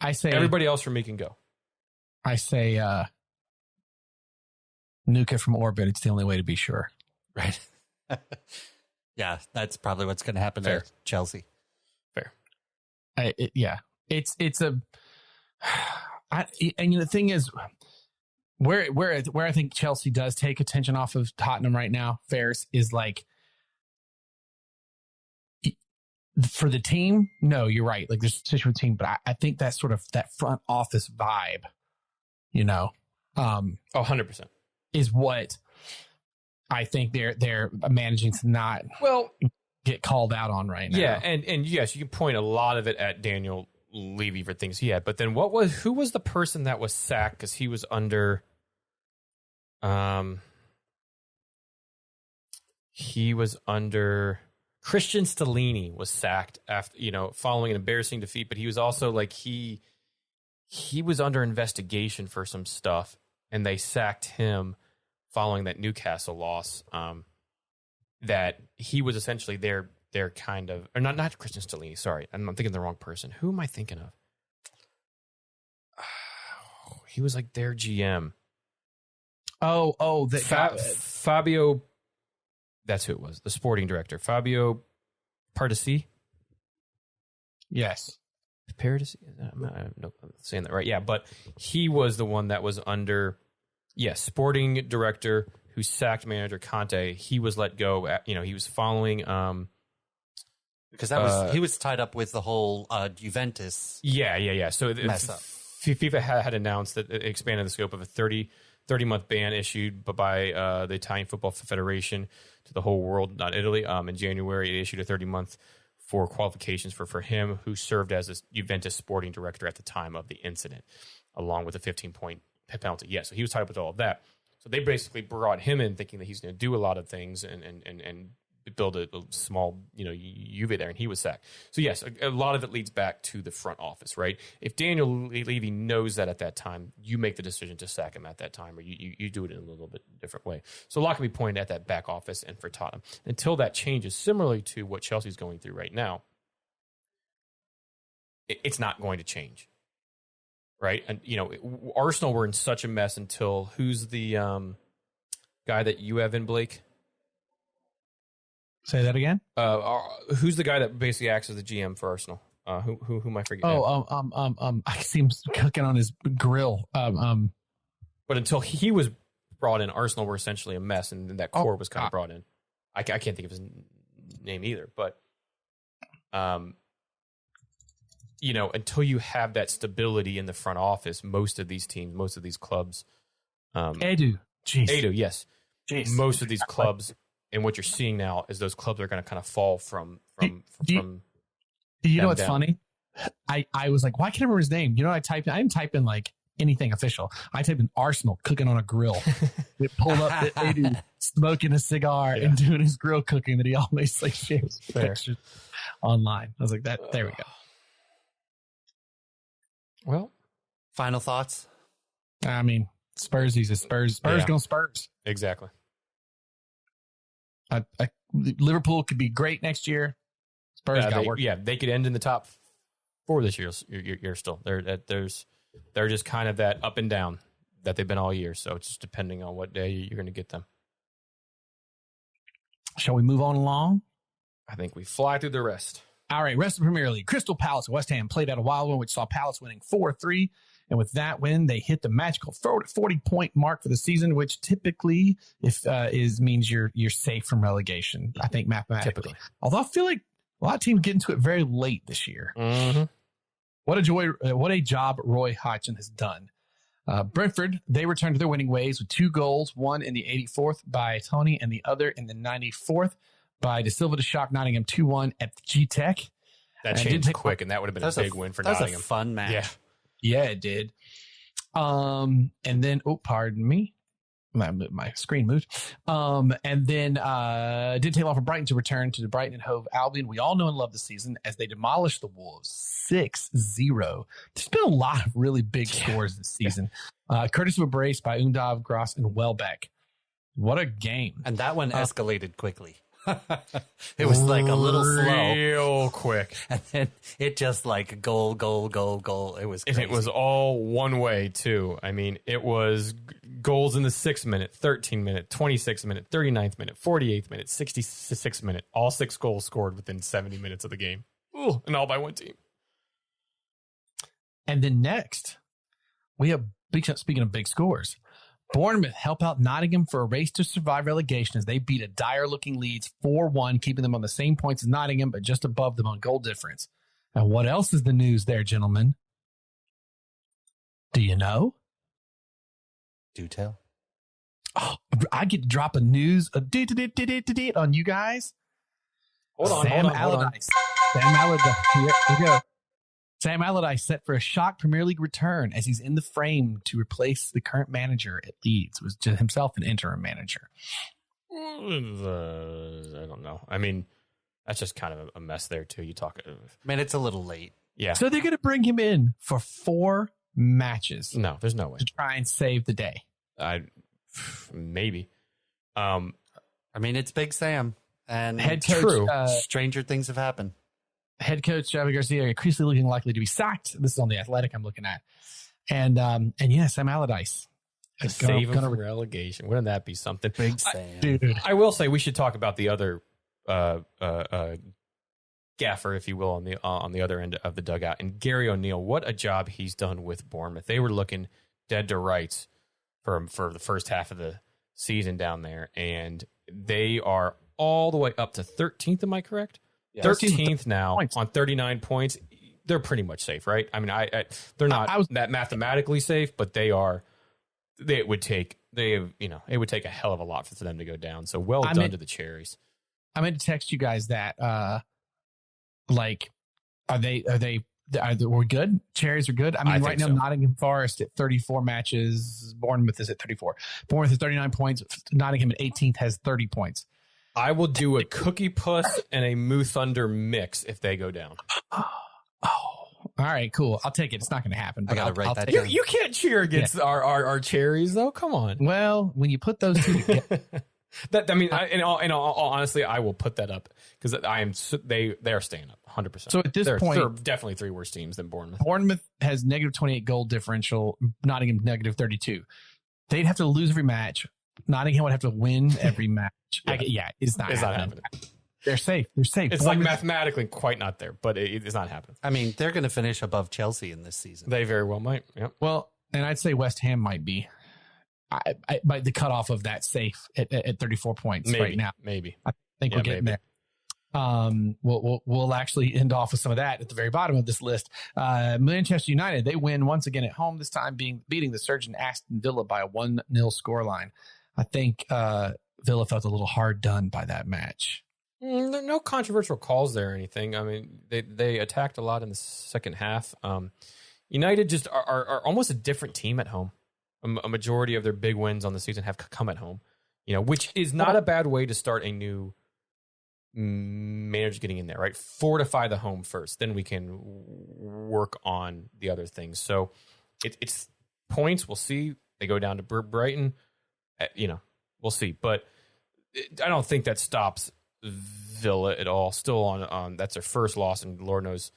I say everybody else from me can go. I say nuke it from orbit. It's the only way to be sure. Right. Yeah, that's probably what's going to happen to Chelsea. Fair. It's a. And the thing is, where I think Chelsea does take attention off of Tottenham right now, Ferris, is like, for the team, no, you're right. Like, there's a situation with the team, but I think that sort of that front office vibe, 100%. is what I think they're managing to not get called out on right now. Yeah, and yes, you can point a lot of it at Daniel Levy for things he had, but then who was the person that was sacked because he was under Christian Stellini was sacked after, following an embarrassing defeat, but he was also like he was under investigation for some stuff, and they sacked him following that Newcastle loss. That he was essentially their kind of, or not Christian Stellini. Sorry, I'm thinking of the wrong person. Who am I thinking of? He was like their GM. Fabio. That's who it was. The sporting director, Fabio Pardesi. Yes. Paradisi? I'm saying that right. Yeah, but he was the one that was under, sporting director who sacked manager Conte. He was let go. He was following. Because he was tied up with the whole Juventus. Yeah. So mess up. FIFA had announced that it expanded the scope of a 30-month ban issued by the Italian Football Federation to the whole world, not Italy. In January, it issued a 30-month for qualifications for him, who served as a Juventus sporting director at the time of the incident, along with a 15-point penalty. Yeah, so he was tied up with all of that. So they basically brought him in thinking that he's going to do a lot of things and build a small, Juve there, and he was sacked. So yes, a lot of it leads back to the front office, right? If Daniel Levy knows that at that time, you make the decision to sack him at that time, or you do it in a little bit different way. So a lot can be pointed at that back office and for Tottenham. Until that changes, similarly to what Chelsea's going through right now, it's not going to change, right? And, Arsenal were in such a mess until, who's the guy that you have in, Blake? Say that again. Who's the guy that basically acts as the GM for Arsenal? Who am I forgetting? I see him cooking on his grill. But until he was brought in, Arsenal were essentially a mess, and that core was kind of brought in. I can't think of his name either, but until you have that stability in the front office, most of these teams, most of these clubs, Edu, yes, jeez. Most of these clubs. And what you're seeing now is those clubs are going to kind of fall from. Do you know what's funny? I was like, why can't I remember his name? I didn't type in like anything official. I typed in Arsenal cooking on a grill. It pulled up Edu smoking a cigar and doing his grill cooking that he always like shares pictures online. I was like, there we go. Well, final thoughts. I mean, Spursy's a Spurs. Spurs going Spurs. Exactly. Liverpool could be great next year. Spurs got work. Yeah, they could end in the top 4 this year. You're still they're just kind of that up and down that they've been all year. So it's just depending on what day you're going to get them. Shall we move on along? I think we fly through the rest. All right, rest of the Premier League. Crystal Palace and West Ham played out a wild one, which saw Palace winning 4-3. And with that win, they hit the magical 40-point mark for the season, which typically means you're safe from relegation, I think, mathematically. Typically. Although I feel like a lot of teams get into it very late this year. Mm-hmm. What a job Roy Hodgson has done. Brentford, they returned to their winning ways with 2 goals, one in the 84th by Tony and the other in the 94th by De Silva to shock Nottingham 2-1 at the G-Tech. That changed quick, and that would have been a big win for Nottingham. That was a fun match. Yeah, it did. And then, pardon me. My screen moved. And then it did take long for Brighton to return to the Brighton and Hove Albion. We all know and love the season as they demolished the Wolves 6-0. There's been a lot of really big scores this season. Courtesy of a brace by Undav, Gross, and Welbeck. What a game. And that one escalated quickly. It was like a little slow. Real quick. And then it just like goal. It was crazy. And it was all one way, too. I mean, it was goals in the 6th minute, 13th minute, 26th minute, 39th minute, 48th minute, 66th minute. All 6 goals scored within 70 minutes of the game. Ooh, and all by one team. And then next, we have, speaking of big scores, Bournemouth help out Nottingham for a race to survive relegation as they beat a dire-looking Leeds 4-1, keeping them on the same points as Nottingham, but just above them on goal difference. And what else is the news there, gentlemen? Do you know? Do tell. Oh, I get to drop a news on you guys. Hold on. Sam Allardyce. Here we go. Sam Allardyce set for a shock Premier League return as he's in the frame to replace the current manager at Leeds. Was himself an interim manager. I don't know. I mean, that's just kind of a mess there, too. You talk. Man, it's a little late. Yeah. So they're going to bring him in for 4 matches. No, there's no way. To try and save the day. Maybe. I mean, it's Big Sam. And head coach, stranger things have happened. Head coach Javi Garcia increasingly looking likely to be sacked. This is on the Athletic I'm looking at. And yeah, Sam Allardyce. Save him from relegation. Wouldn't that be something? Big Sam. Dude. I will say we should talk about the other gaffer, if you will, on the other end of the dugout. And Gary O'Neill, what a job he's done with Bournemouth. They were looking dead to rights for the first half of the season down there. And they are all the way up to 13th, am I correct? Yeah, 13th now on 39 points. They're pretty much safe, right? I mean, they're not that mathematically safe, but they are. It would take a hell of a lot for them to go down. So done to the Cherries. I meant to text you guys that, are we good? Cherries are good. I mean, right now, so. Nottingham Forest at 34 matches. Bournemouth is at 34. Bournemouth has 39 points. Nottingham at 18th has 30 points. I will do a Cookie Puss and a Moo Thunder mix if they go down. Oh, all right, cool. I'll take it. It's not going to happen. But I got to write that down. You can't cheer against our Cherries, though. Come on. Well, when you put those two together. In all honestly, I will put that up because they are staying up 100%. So at this point, they're definitely 3 worse teams than Bournemouth. Bournemouth has negative 28 goal differential. Nottingham negative 32. They'd have to lose every match. Nottingham would have to win every match. It's not happening. They're safe. It's Bournemouth, like mathematically quite not there, but it's not happening. I mean, they're going to finish above Chelsea in this season. They very well might. Yep. Well, and I'd say West Ham might be. By the cutoff of that safe at 34 points right now. Maybe. I think we're getting there. We'll actually end off with some of that at the very bottom of this list. Manchester United, they win once again at home, this time beating the surging Aston Villa by a 1-0 scoreline. I think Villa felt a little hard done by that match. There are no controversial calls there or anything. I mean, they attacked a lot in the second half. United just are almost a different team at home. A majority of their big wins on the season have come at home, which is not a bad way to start a new manager getting in there, right? Fortify the home first, then we can work on the other things. So it's points. We'll see. They go down to Brighton. We'll see. But I don't think that stops Villa at all. Still on that's their first loss, and Lord knows,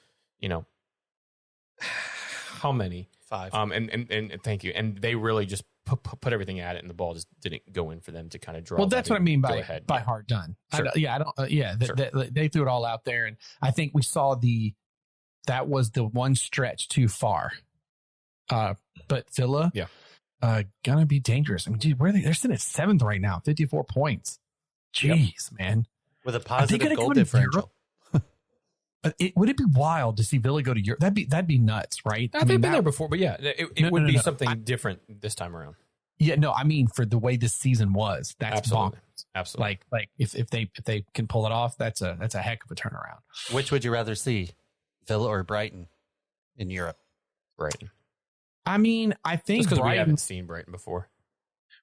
how many. 5. And thank you. And they really just put everything at it, and the ball just didn't go in for them to kind of draw. Well, that's what I mean by by hard done. Sure. They threw it all out there, and I think we saw that was the one stretch too far. But Villa, gonna be dangerous. I mean, dude, they're sitting at 7th right now, 54 points. Jeez, man, with a positive goal differential. Would it be wild to see Villa go to Europe? That'd be nuts, right? They've been there before, but yeah, it would be something different this time around. Yeah, no, I mean for the way this season was, that's Absolutely. bonkers. Absolutely. Like if they can pull it off, that's a heck of a turnaround. Which would you rather see, Villa or Brighton in Europe? Brighton. I mean, I think Just because we Brighton. haven't seen Brighton before.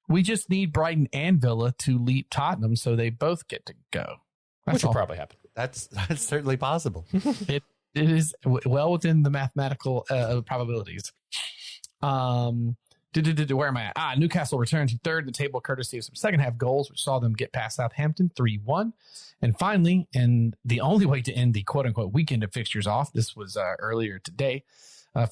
We just need Brighton and Villa to leap Tottenham, so they both get to go. That's Which will all. probably happen. That's certainly possible. It is well within the mathematical probabilities. Where am I at? Newcastle returned to third in the table courtesy of some second half goals, which saw them get past Southampton 3-1. And finally, and the only way to end the quote unquote weekend of fixtures off, this was earlier today.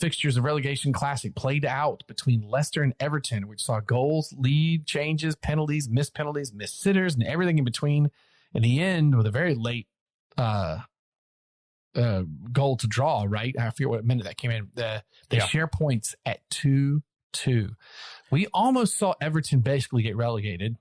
Fixtures of relegation classic played out between Leicester and Everton, which saw goals, lead changes, penalties, missed sitters, and everything in between. In the end, with a very late goal to draw, right? I forget what minute that came in. They share points at 2-2. We almost saw Everton basically get relegated.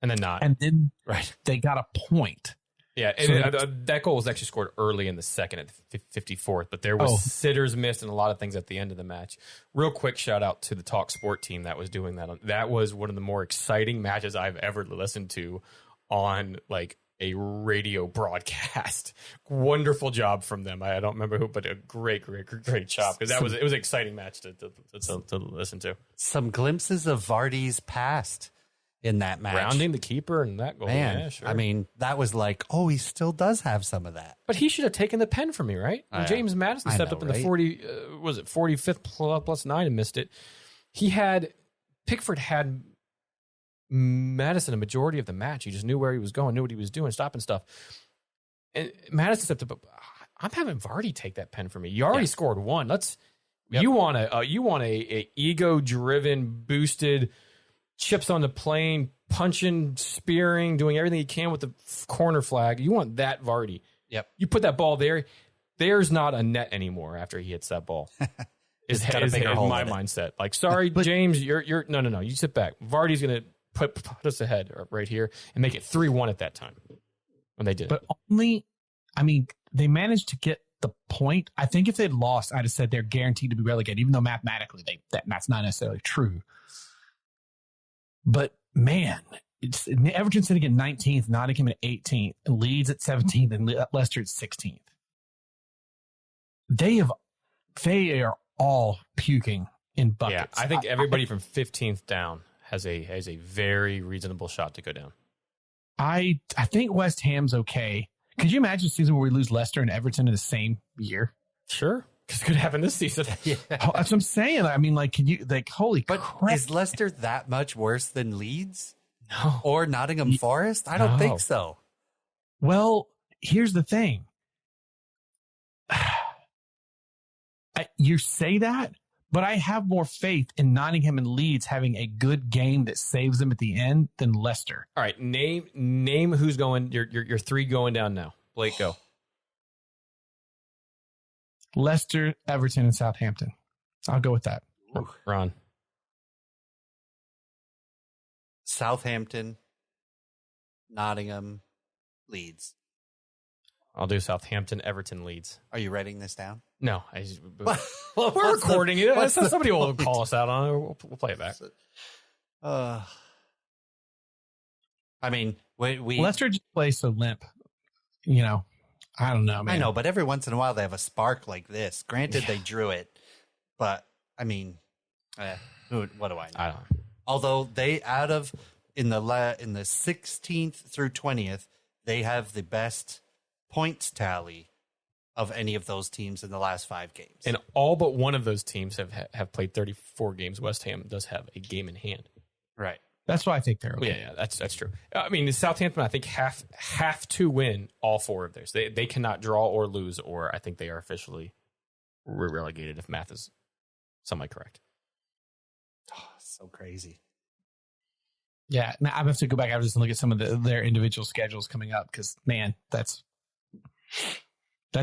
And then not. And then right. they got a point. Yeah, that goal was actually scored early in the second at the 54th, but there was sitters missed and a lot of things at the end of the match. Real quick shout out to the Talk Sport team that was doing that. That was one of the more exciting matches I've ever listened to on like a radio broadcast. Wonderful job from them. I don't remember who, but a great job because it was an exciting match to listen to. Some glimpses of Vardy's past in that match. Rounding the keeper and that goal. Man, yeah, sure. I mean, that was like, oh, he still does have some of that. But he should have taken the pen from me, right? When James Maddison stepped up in the 45th plus 9 and missed it. Pickford had Maddison a majority of the match. He just knew where he was going, knew what he was doing, stopping stuff. And Maddison stepped up. I'm having Vardy take that pen from me. You already scored one. You want a ego driven, boosted, chips on the plane, punching, spearing, doing everything he can with the corner flag. You want that Vardy. Yep. You put that ball there. There's not a net anymore after he hits that ball. is my mindset. Like, sorry, James, you're no. You sit back. Vardy's gonna put us ahead right here and make it 3-1 at that time when they did. But they managed to get the point. I think if they'd lost, I'd have said they're guaranteed to be relegated, even though mathematically that's not necessarily true. But man, Everton sitting at 19th, Nottingham at 18th, and Leeds at 17th, and Leicester at 16th. They are all puking in buckets. Yeah, I think everybody from 15th down has a very reasonable shot to go down. I think West Ham's okay. Could you imagine a season where we lose Leicester and Everton in the same year? Sure. Because it could happen this season. Yeah. That's what I'm saying. I mean, holy crap. Is Leicester that much worse than Leeds? No. Or Nottingham Forest? I don't think so. Well, here's the thing. You say that, but I have more faith in Nottingham and Leeds having a good game that saves them at the end than Leicester. All right, name who's going. Your 3 going down now. Blake, go. Leicester, Everton, and Southampton. I'll go with that. Ron. Southampton, Nottingham, Leeds. I'll do Southampton, Everton, Leeds. Are you writing this down? No. We're recording it. Somebody will call us out on it. We'll play it back. We Leicester just plays so limp. I don't know, man. I know, but every once in a while they have a spark like this. Granted, they drew it, but what do I know? I don't know. Although they in the 16th through 20th, they have the best points tally of any of those teams in the last 5 games. And all but one of those teams have played 34 games. West Ham does have a game in hand. Right. That's why I think they're okay. Yeah, that's true. I mean, Southampton, I think have to win all 4 of theirs. They cannot draw or lose, or I think they are officially relegated if math is semi-correct. Oh, so crazy. Yeah, I have to go back after this and look at some of their individual schedules coming up because, man, that's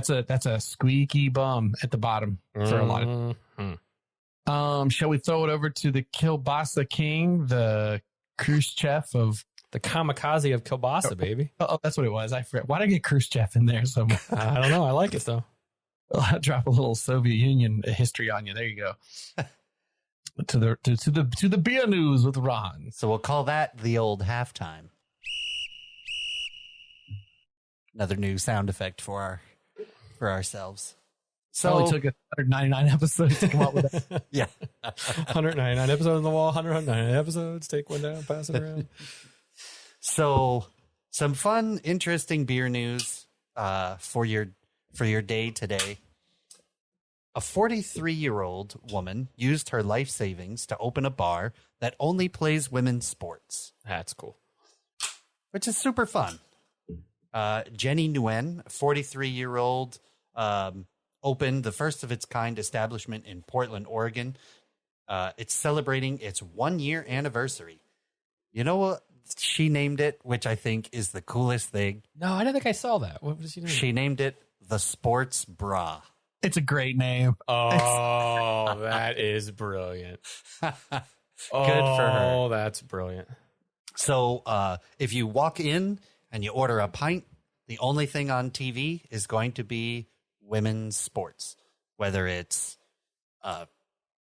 a squeaky bum at the bottom for a lot of. Mm-hmm. Shall we throw it over to the Kielbasa King, the Khrushchev of the kamikaze of Kielbasa, baby? Oh, that's what it was. I forget. Why did I get Khrushchev in there somewhere? I don't know. I like it though. I'll drop a little Soviet Union history on you. There you go. To the beer news with Ron. So we'll call that the old halftime. Another new sound effect for ourselves. So it only took 199 episodes to come up with that. Yeah. 199 episodes on the wall, 199 episodes, take one down, pass it around. So some fun, interesting beer news for your day today. A 43-year-old woman used her life savings to open a bar that only plays women's sports. That's cool. Which is super fun. Jenny Nguyen, 43-year-old, opened the first of its kind establishment in Portland, Oregon. It's celebrating its 1-year anniversary. You know what she named it, which I think is the coolest thing? No, I don't think I saw that. What was she doing? She named it the Sports Bra. It's a great name. Oh, that is brilliant. Good for her. Oh, that's brilliant. So if you walk in and you order a pint, the only thing on TV is going to be women's sports, whether it's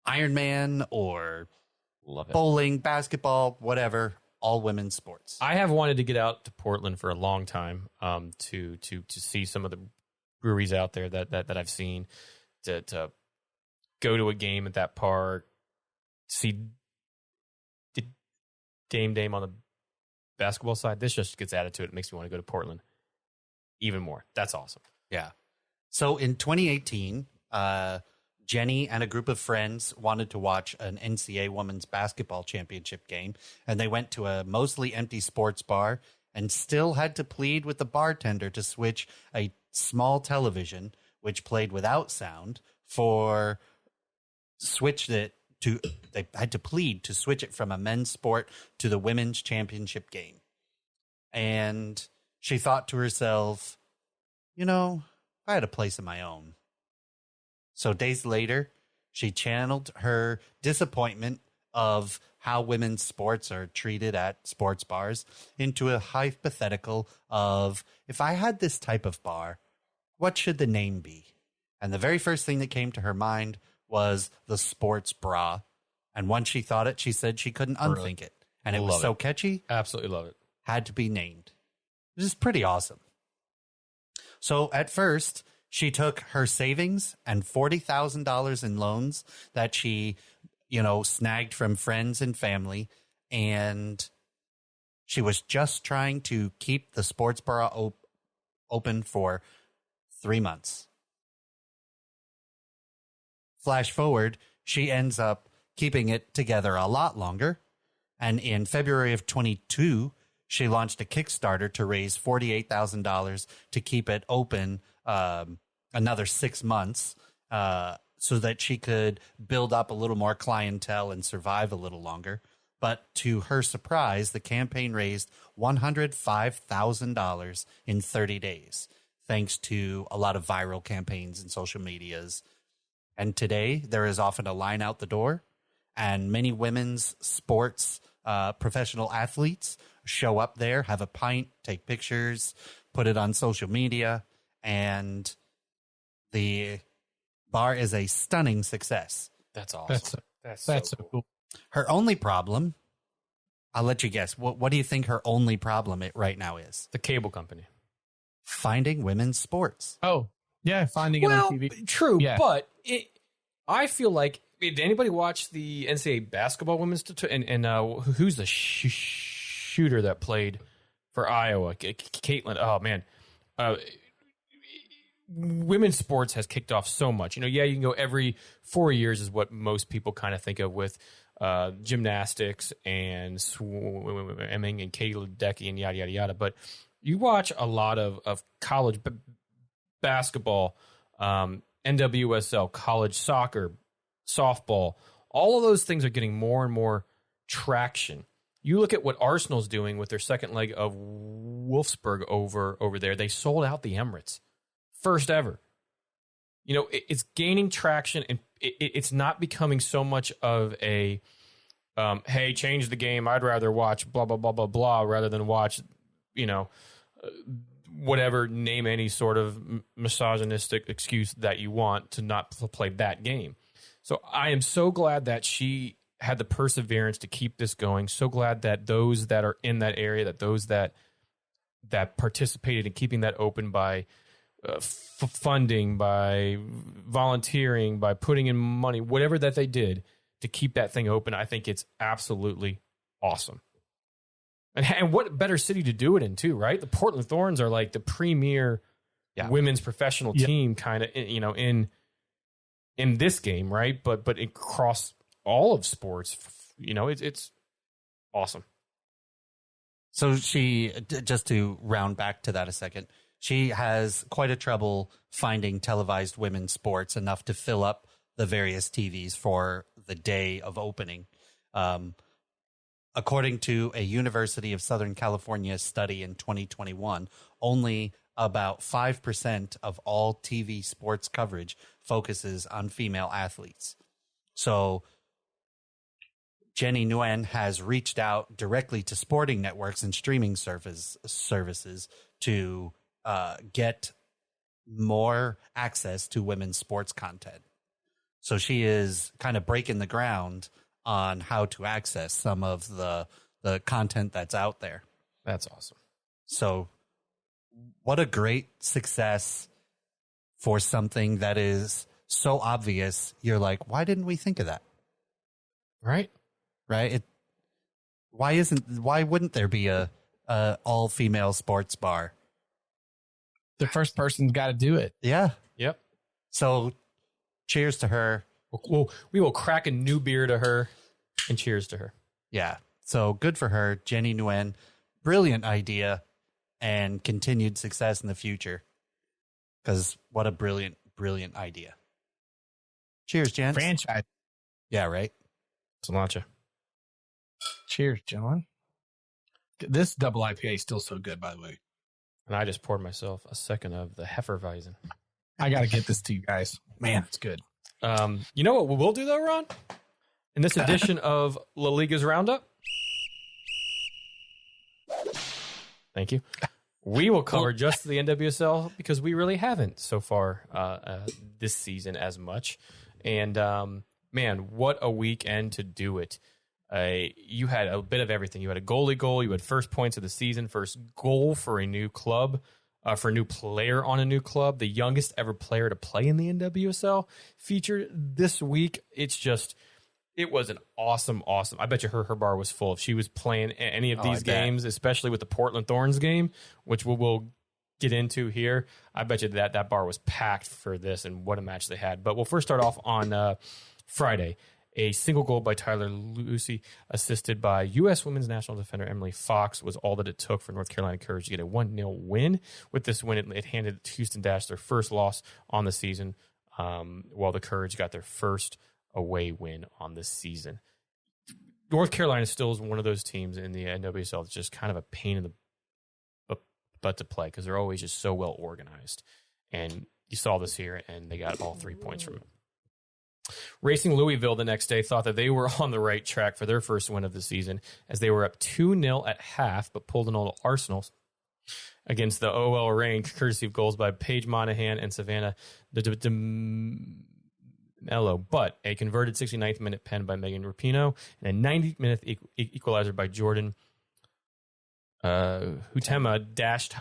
Ironman or Love it. bowling, basketball, whatever, all women's sports. I have wanted to get out to Portland for a long time to see some of the breweries out there that I've seen, to go to a game at that park, see Dame on the basketball side. This just gets added to it. It makes me want to go to Portland even more. That's awesome. Yeah. So in 2018, Jenny and a group of friends wanted to watch an NCAA women's basketball championship game, and they went to a mostly empty sports bar and still had to plead with the bartender to switch a small television, which played without sound, they had to plead to switch it from a men's sport to the women's championship game. And she thought to herself, I had a place of my own. So days later, she channeled her disappointment of how women's sports are treated at sports bars into a hypothetical of, if I had this type of bar, what should the name be? And the very first thing that came to her mind was the Sports Bra. And once she thought it, she said she couldn't unthink it. And it was so catchy. Absolutely love it. Had to be named. This is pretty awesome. So at first, she took her savings and $40,000 in loans that she, snagged from friends and family. And she was just trying to keep the sports bar open for 3 months. Flash forward, she ends up keeping it together a lot longer. And in February of 22, she launched a Kickstarter to raise $48,000 to keep it open another 6 months so that she could build up a little more clientele and survive a little longer. But to her surprise, the campaign raised $105,000 in 30 days, thanks to a lot of viral campaigns and social medias. And today, there is often a line out the door, and many women's sports professional athletes show up there, have a pint, take pictures, put it on social media, and the bar is a stunning success. That's awesome. That's so cool. Her only problem, I'll let you guess. What do you think her only problem right now is? The cable company. Finding women's sports. Oh, yeah, finding it on TV. True, Yeah. but I feel like, did anybody watch the NCAA basketball women's and who's the shooter that played for Iowa? Caitlin. Oh man, women's sports has kicked off so much. You can go every 4 years is what most people kind of think of with gymnastics and swimming and Katie Ledecky and yada yada yada. But you watch a lot of college basketball, NWSL, college soccer, softball. All of those things are getting more and more traction. You look at what Arsenal's doing with their second leg of Wolfsburg over there. They sold out the Emirates. First ever. It's gaining traction, and it's not becoming so much of a, hey, change the game. I'd rather watch blah, blah, blah, blah, blah, rather than watch, whatever, name any sort of misogynistic excuse that you want to not play that game. So I am so glad that she had the perseverance to keep this going. So glad that those that are in that area, that those that participated in keeping that open by funding, by volunteering, by putting in money, whatever that they did to keep that thing open. I think it's absolutely awesome. And what better city to do it in too, right? The Portland Thorns are like the premier women's professional team kind of, in this game, right? But across all of sports, it's awesome. So she, just to round back to that a second, she has quite a trouble finding televised women's sports enough to fill up the various TVs for the day of opening. According to a University of Southern California study in 2021, only about 5% of all TV sports coverage focuses on female athletes. So Jenny Nguyen has reached out directly to sporting networks and streaming services to get more access to women's sports content. So she is kind of breaking the ground on how to access some of the content that's out there. That's awesome. So what a great success for something that is so obvious. You're like, why didn't we think of that? Right? Right? Why wouldn't there be a all female sports bar? The first person's got to do it. Yeah. Yep. So cheers to her. We will crack a new beer to her, and cheers to her. Yeah. So good for her, Jenny Nguyen. Brilliant idea, and continued success in the future. Because what a brilliant, brilliant idea. Cheers, gents. Franchise. Yeah, right. Cilantro. Cheers, gentlemen. This double IPA is still so good, by the way. And I just poured myself a second of the Hefeweizen. I got to get this to you guys. Man, it's good. You know what we will do, though, Ron? In this edition of La Liga's Roundup, thank you, we will cover just the NWSL because we really haven't so far this season as much. And, man, what a weekend to do it. You had a bit of everything. You had a goalie goal. You had first points of the season, first goal for a new club, for a new player on a new club, the youngest ever player to play in the NWSL featured this week. It was an awesome. I bet you her bar was full. If she was playing any of these games, especially with the Portland Thorns game, which we'll get into here, I bet you that bar was packed for this, and what a match they had. But we'll first start off on Friday. A single goal by Tyler Lucy, assisted by U.S. Women's National Defender Emily Fox, was all that it took for North Carolina Courage to get a 1-0 win. With this win, it handed Houston Dash their first loss on the season, while the Courage got their first away win on the season. North Carolina still is one of those teams in the NWSL that's just kind of a pain in the butt to play because they're always just so well organized. And you saw this here, and they got all 3 points from it. Racing Louisville the next day thought that they were on the right track for their first win of the season as they were up 2-0 at half, but pulled an old Arsenal against the OL Reign, courtesy of goals by Paige Monahan and Savannah Mello, but a converted 69th minute pen by Megan Rapinoe and a 90th minute equalizer by Jordan Hutema dashed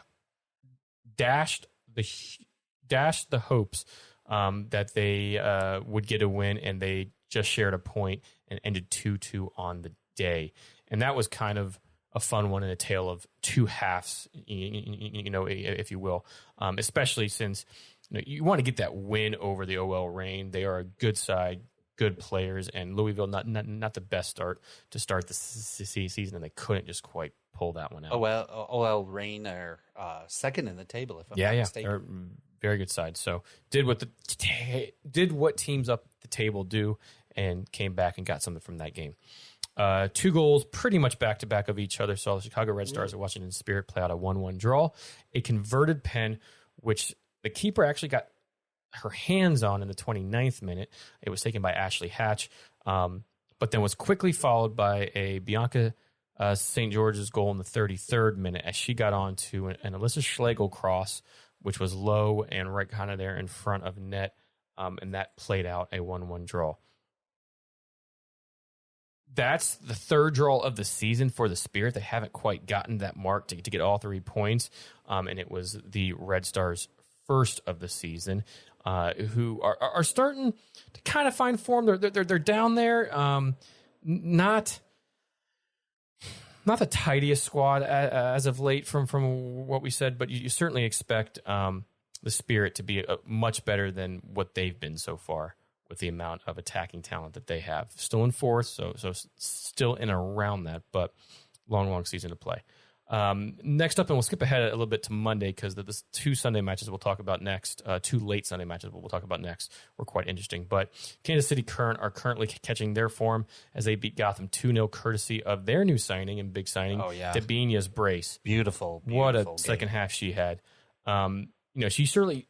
the hopes that they would get a win, and they just shared a point and ended 2-2 on the day. And that was kind of a fun one in a tale of two halves, if you will, especially since you want to get that win over the OL Reign. They are a good side, good players, and Louisville not the best start to start the season, and they couldn't just quite pull that one out. OL Reign are second in the table, if I'm not mistaken. They're very good side. So did what teams up the table do, and came back and got something from that game. 2 goals pretty much back-to-back of each other. Saw the Chicago Red Stars of Washington Spirit play out a 1-1 draw. A converted pen, which the keeper actually got her hands on in the 29th minute. It was taken by Ashley Hatch, but then was quickly followed by a Bianca St. George's goal in the 33rd minute as she got on to an Alyssa Schlegel cross, which was low and right kind of there in front of net, and that played out a 1-1 draw. that's the third draw of the season for the Spirit. They haven't quite gotten that mark to get all 3 points, and it was the Red Stars' first of the season, who are starting to kind of find form. They're down there, not the tidiest squad as of late from what we said, but you certainly expect the Spirit to be much better than what they've been so far, with the amount of attacking talent that they have. Still in fourth, so still in around that, but long season to play. Next up, and we'll skip ahead a little bit to Monday, because the 2 Sunday matches we'll talk about next, 2 late Sunday matches we'll talk about next, were quite interesting. But Kansas City are currently catching their form as they beat Gotham 2-0, courtesy of their new signing and big signing, Debinha's brace. Beautiful What a game. second half she had. She certainly,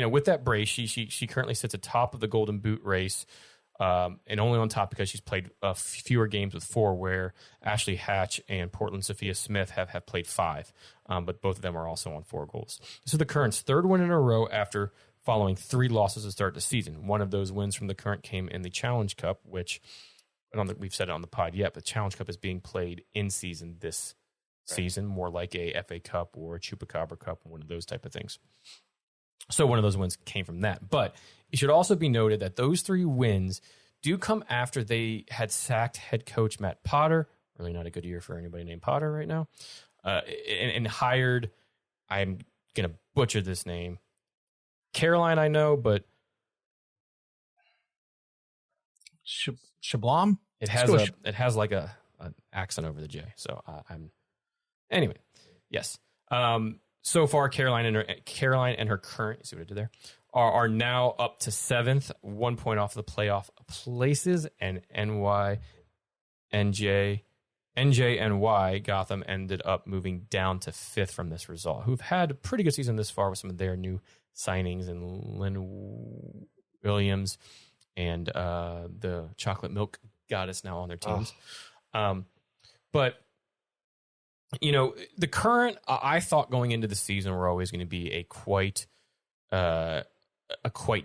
with that brace, she currently sits atop of the Golden Boot race, and only on top because she's played fewer games with 4, where Ashley Hatch and Portland Sophia Smith have played 5, but both of them are also on 4 goals. This is the Current's 3rd win in a row after following 3 losses to start the season. One of those wins from the Current came in the Challenge Cup, which I don't think we've said it on the pod yet, but the Challenge Cup is being played in season this season, more like a FA Cup or a Chupacabra Cup, one of those type of things. So one of those wins came from that. But it should also be noted that those 3 wins do come after they had sacked head coach Matt Potter. Really not a good year for anybody named Potter right now. And hired, I'm going to butcher this name, Caroline, I know, but Shablam? It has like an accent over the J. So anyway, yes. So far, Caroline and her Current, see what I did there, are now up to 7th, 1 point off the playoff places, and NJNY Gotham ended up moving down to 5th from this result, who've had a pretty good season this far with some of their new signings, and Lynn Williams and the Chocolate Milk Goddess now on their teams. But the Current, I thought going into the season, were always going to be a quite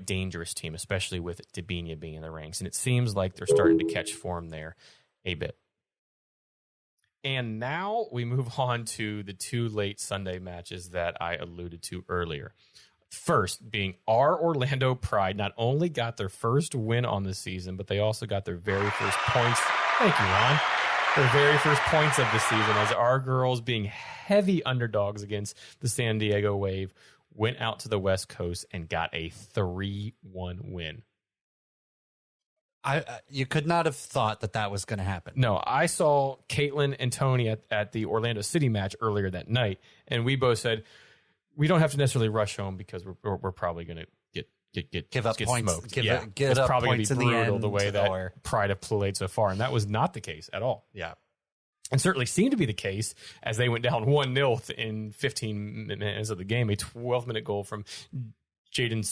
dangerous team, especially with Debinha being in the ranks. And it seems like they're starting to catch form there a bit. And now we move on to the 2 late Sunday matches that I alluded to earlier. First being our Orlando Pride not only got their first win on the season, but they also got their very first points. Thank you, Ron. Their very first points of the season, as our girls, being heavy underdogs against the San Diego Wave, went out to the West Coast and got a 3-1 win. You could not have thought that was going to happen. No, I saw Caitlin and Tony at the Orlando City match earlier that night, and we both said we don't have to necessarily rush home because we're probably going to give up points. Smoked. It's probably going to be brutal the way that Pride have played so far, and that was not the case at all. Yeah. And certainly seemed to be the case as they went down 1-0 in 15 minutes of the game. A 12-minute goal from Jaden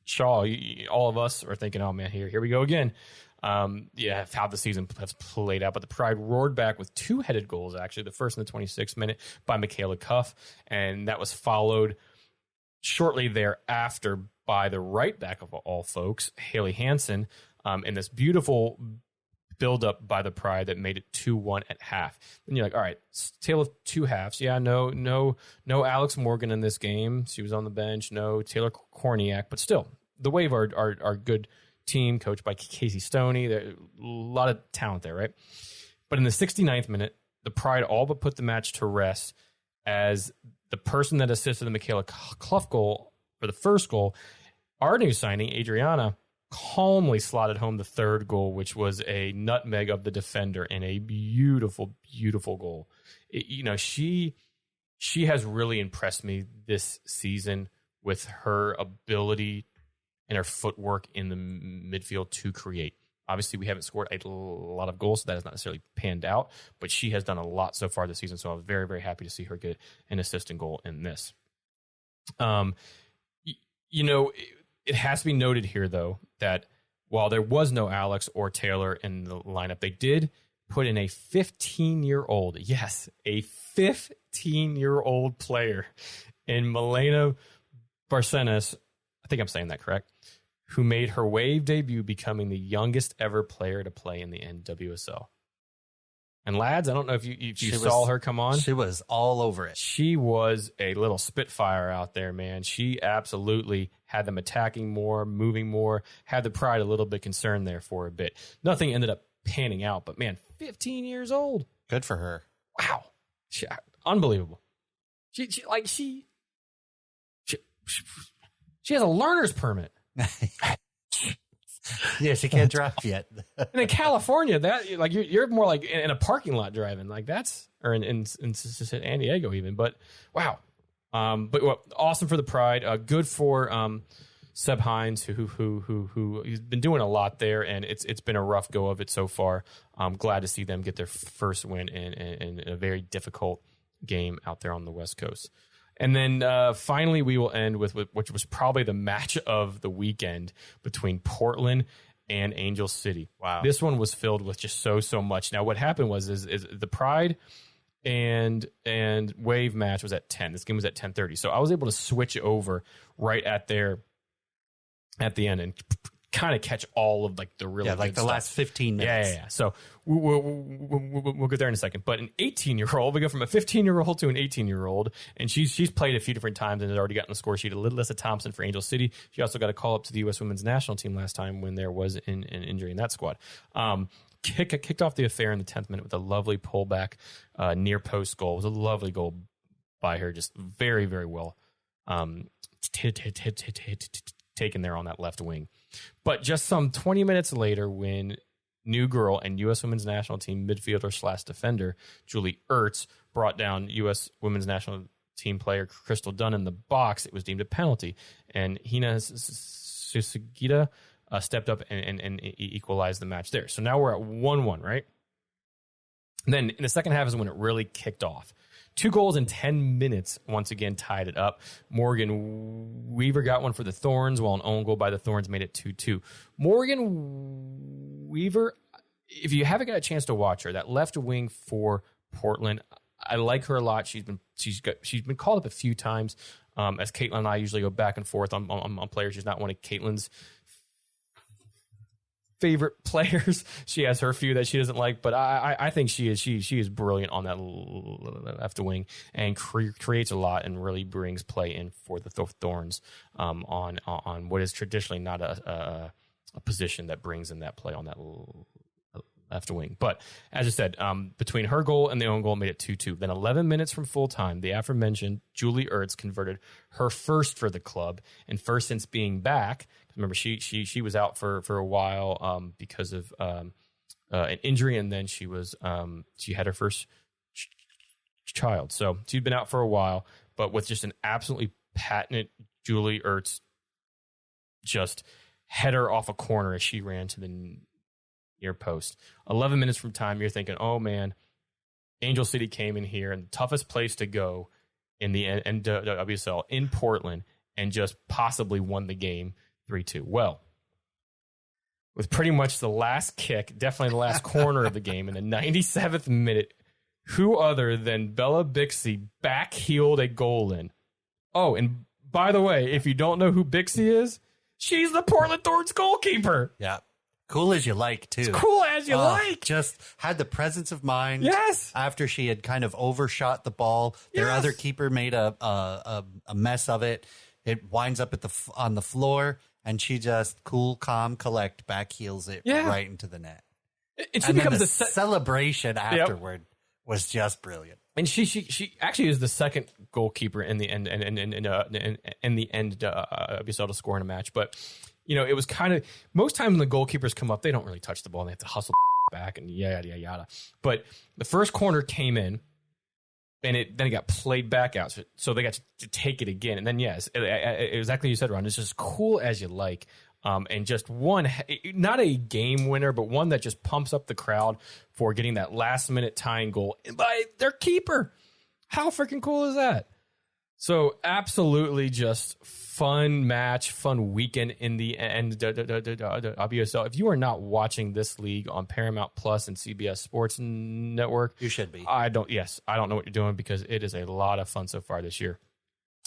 Shaw. All of us are thinking, oh, man, here we go again. How the season has played out. But the Pride roared back with 2 headed goals, actually. The first in the 26th minute by Michaela Cuff, and that was followed shortly thereafter by the right back of all folks, Haley Hansen, in this beautiful build-up by the Pride that made it 2-1 at half. Then you're like, all right, tale of 2 halves. Yeah, no Alex Morgan in this game. She was on the bench. No Taylor Korniak. But still, the Wave are a good team coached by Casey Stoney. There's a lot of talent there, right? But in the 69th minute, the Pride all but put the match to rest as the person that assisted the Michaela Clough goal for the first goal, our new signing, Adriana, calmly slotted home the 3rd goal, which was a nutmeg of the defender and a beautiful, beautiful goal. She has really impressed me this season with her ability and her footwork in the midfield to create. Obviously, we haven't scored a lot of goals, so that has not necessarily panned out, but she has done a lot so far this season, so I was very, very happy to see her get an assistant goal in this. It has to be noted here, though, that while there was no Alex or Taylor in the lineup, they did put in a 15-year-old, yes, a 15-year-old player in Milena Barcenas, I think I'm saying that correct, who made her wave debut, becoming the youngest ever player to play in the NWSL. And lads, I don't know if you saw her come on. She was all over it. She was a little spitfire out there, man. She absolutely had them attacking more, moving more, had the pride a little bit concerned there for a bit. Nothing ended up panning out, but man, 15 years old. Good for her. Wow. Unbelievable. She has a learner's permit. Yeah, she can't drive yet. And in California, that like you're more like in a parking lot driving, like that's or in San Diego even. But wow, awesome for the Pride. Good for Seb Hines, who he's been doing a lot there, and it's been a rough go of it so far. I'm glad to see them get their first win in a very difficult game out there on the West Coast. And then finally, we will end with which was probably the match of the weekend between Portland and Angel City. Wow. This one was filled with just so much. Now, what happened was the Pride and Wave match was at 10. This game was at 10:30. So I was able to switch over right at the end and kind of catch all of like the really good like the stuff. last 15 minutes. Yeah. So we'll get there in a second. But an 18-year-old, we go from a 15-year-old to an 18-year-old, and she's played a few different times and has already gotten the score sheet. Alyssa Thompson for Angel City. She also got a call up to the U.S. Women's National Team last time when there was an injury in that squad. Kicked off the affair in the 10th minute with a lovely pullback near post goal. It was a lovely goal by her, just very, very well taken there on that left wing. But just some 20 minutes later, when new girl and U.S. Women's National Team midfielder / defender Julie Ertz brought down U.S. Women's National Team player Crystal Dunn in the box, it was deemed a penalty. And Hina Susugita stepped up and equalized the match there. So now we're at 1-1, right? And then in the second half is when it really kicked off. 2 goals in 10 minutes once again tied it up. Morgan Weaver got one for the Thorns, while an own goal by the Thorns made it 2-2. Morgan Weaver, if you haven't got a chance to watch her, that left wing for Portland, I like her a lot. She's been called up a few times. As Caitlin and I usually go back and forth on players. She's not one of Caitlin's favorite players. She has her few that she doesn't like, but I think she is brilliant on that left wing and creates a lot and really brings play in for the Thorns on what is traditionally not a position that brings in that play on that left wing. But as I said, between her goal and the own goal made it 2-2. Then 11 minutes from full time, the aforementioned Julie Ertz converted her first for the club and first since being back. Remember, she was out for a while because of an injury, and then she had her first child. So she'd been out for a while, but with just an absolutely patent Julie Ertz just header off a corner as she ran to the near post. 11 minutes from time, you're thinking, oh man, Angel City came in here and the toughest place to go in the NWSL in Portland and just possibly won the game 3-2. Well, with pretty much the last kick, definitely the last corner of the game in the 97th minute, who other than Bella Bixby backheeled a goal in. Oh, and by the way, if you don't know who Bixby is, she's the Portland Thorns goalkeeper. Yeah. Cool as you like, too. It's cool as you like. Just had the presence of mind. Yes. After she had kind of overshot the ball. Their other keeper made a mess of it. It winds up on the floor, and she just cool, calm, collect, backheels it right into the net. And she becomes the celebration afterward was just brilliant. And she actually is the second goalkeeper in the end WSL to score in a match. But you know, it was kind of most times when the goalkeepers come up, they don't really touch the ball. And they have to hustle back and yada yada. But the first corner came in, and then it got played back out. So they got to take it again. And then yes, exactly you said, Ron. It's just cool as you like. And just one, not a game winner, but one that just pumps up the crowd for getting that last minute tying goal by their keeper. How freaking cool is that? So absolutely just fun match, fun weekend in the end. WSL. If you are not watching this league on Paramount Plus and CBS Sports Network, you should be. I don't know what you're doing because it is a lot of fun so far this year.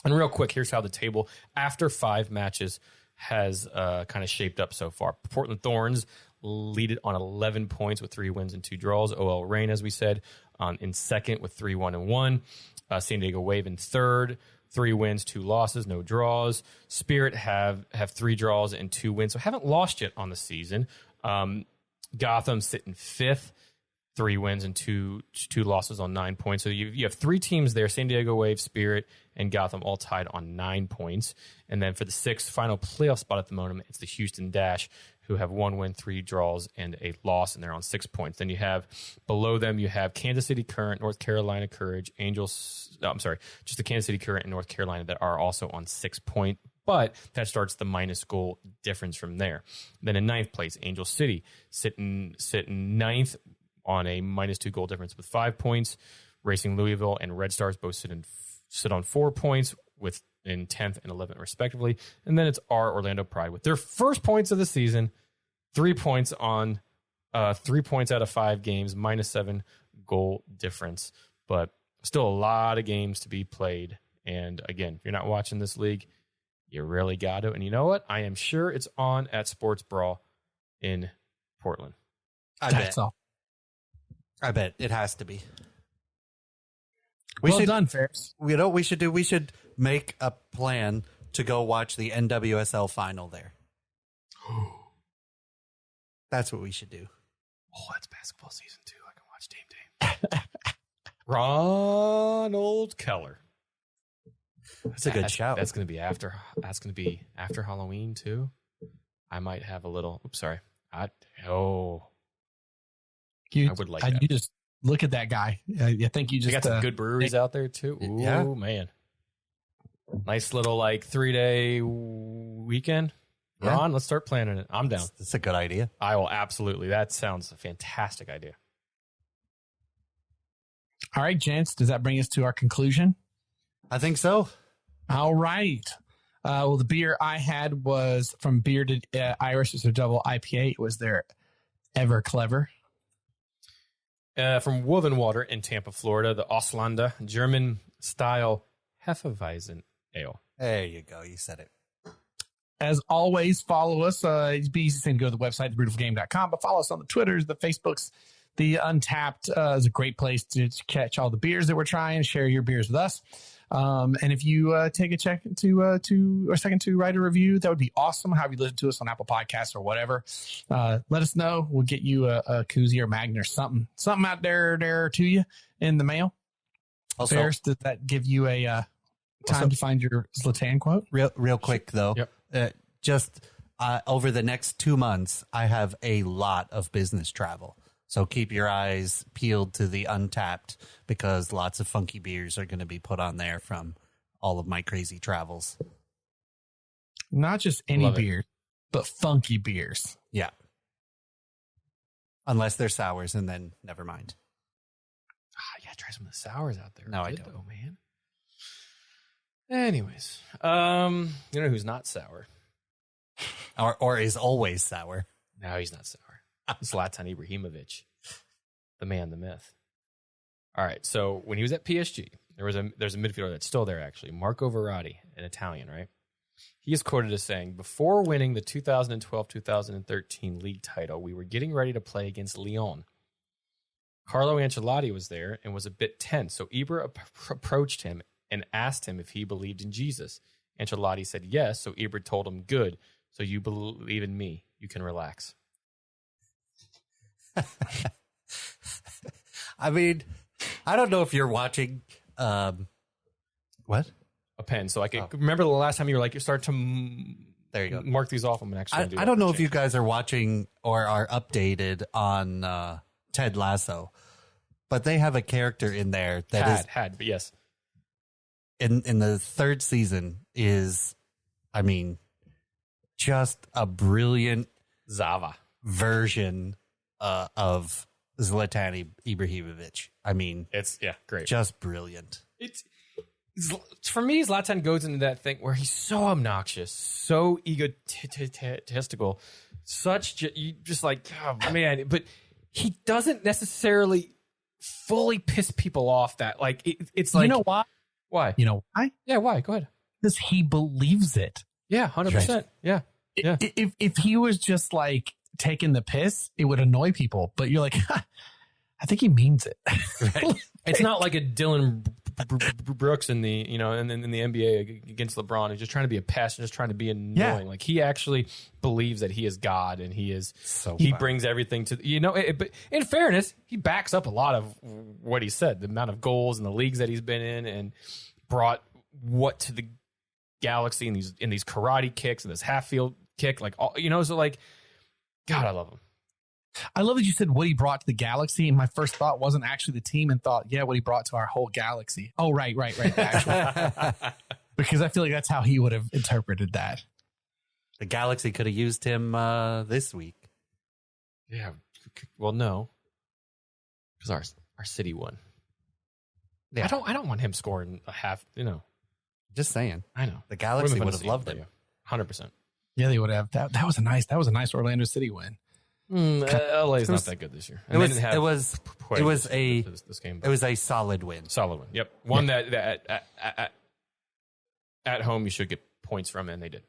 And real quick, here's how the table after 5 matches has kind of shaped up so far. Portland Thorns lead it on 11 points with 3 wins and 2 draws. OL Reign, as we said, in second with 3-1-1. San Diego Wave in third, 3 wins, 2 losses, no draws. Spirit have 3 draws and 2 wins, so haven't lost yet on the season. Gotham sitting fifth, 3 wins and two losses on 9 points. So you have 3 teams there: San Diego Wave, Spirit, and Gotham, all tied on 9 points. And then for the 6th final playoff spot at the moment, it's the Houston Dash, who have 1 win, 3 draws, and a loss, and they're on 6 points. Then you have below them, you have Kansas City Current, North Carolina Courage, just the Kansas City Current and North Carolina that are also on 6 points. But that starts the minus goal difference from there. Then in 9th place, Angel City sitting 9th on a minus 2 goal difference with 5 points. Racing Louisville and Red Stars both sit on 4 points in 10th and 11th respectively. And then it's our Orlando Pride with their first points of the season, 3 points on 3 points out of 5 games, minus 7 goal difference. But still a lot of games to be played. And again, if you're not watching this league, you really got to. And you know what? I am sure it's on at Sports Brawl in Portland. That's all. I bet it has to be. Well done, Ferris. You know what we should do? We should make a plan to go watch the NWSL final there. That's what we should do. Oh, that's basketball season 2. I can watch Dame. Ronald Keller. That's a good shout. That's going to be after. That's going to be after Halloween too. I might have a little. Oops, sorry. I would like that. You just look at that guy. I think you just got some good breweries out there too. Ooh, yeah, man. Nice little 3-day weekend. Yeah. Ron, let's start planning it. I'm down. That's a good idea. I will absolutely. That sounds a fantastic idea. All right, gents. Does that bring us to our conclusion? I think so. All right. Well, the beer I had was from Bearded Irish. It's a double IPA. It was their Ever Clever. From Woven Water in Tampa, Florida, the Auslander German-style Hefeweizen Ale. There you go. You said it. As always, follow us. It'd be easy to go to the website, thebrutalgame.com, but follow us on the Twitters, the Facebooks. The Untapped is a great place to catch all the beers that we're trying, share your beers with us. And if you take a second to write a review, that would be awesome. However you listen to us on Apple Podcasts or whatever, let us know. We'll get you a koozie or magnet or something out there to you in the mail. Also, Ferris, does that give you a time to find your Zlatan quote? Real quick though. Yep. Over the next 2 months, I have a lot of business travel. So keep your eyes peeled to the Untapped, because lots of funky beers are going to be put on there from all of my crazy travels. Not just any beer, but funky beers. Yeah. Unless they're sours, and then never mind. You gotta try some of the sours out there. No, I don't. Though, man. Anyways, you know who's not sour? Or is always sour. No, he's not sour. Zlatan Ibrahimovic, the man, the myth. All right, so when he was at PSG, there's a midfielder that's still there, actually, Marco Verratti, an Italian, right? He is quoted as saying, "Before winning the 2012-2013 league title, we were getting ready to play against Lyon. Carlo Ancelotti was there and was a bit tense, so Ibra approached him and asked him if he believed in Jesus. Ancelotti said yes, so Ibra told him, 'Good, so you believe in me. You can relax.'" I mean, I don't know if you're watching. What? A pen. So I can remember the last time you were like, you start to. There you go. Mark these off. I'm actually. I don't know if you guys are watching or are updated on Ted Lasso, but they have a character in there that but yes, in the 3rd season is, I mean, just a brilliant Zava version of Zlatan Ibrahimovic. I mean, it's great, just brilliant. It's for me, Zlatan goes into that thing where he's so obnoxious, so egotistical, you just like, oh man, but he doesn't necessarily fully piss people off. That it's like, you know why? Why? You know why? Yeah, why? Go ahead. Because he believes it. Yeah, 100%. Yeah. Yeah. If he was just like taking the piss, it would annoy people. But you're like, I think he means it. Right. It's not like a Dylan Brooks in the in the NBA against LeBron. He's just trying to be a pest and just trying to be annoying. Yeah. Like he actually believes that he is God and he brings everything to but in fairness, he backs up a lot of what he said. The amount of goals and the leagues that he's been in and brought what to the Galaxy in these karate kicks and this half field kick, like all, so like, God, I love him. I love that you said what he brought to the Galaxy, and my first thought wasn't actually the team, and thought, what he brought to our whole Galaxy. Oh, right. Because I feel like that's how he would have interpreted that. The Galaxy could have used him this week. Yeah. Well, no, because our city won. Yeah. I don't want him scoring a half. Just saying. I know the Galaxy would have loved him. 100%. Yeah, they would have. That was a nice Orlando City win. LA's not that good this year. And it was a solid win. Solid win. Yep. One that at home you should get points from, and they did.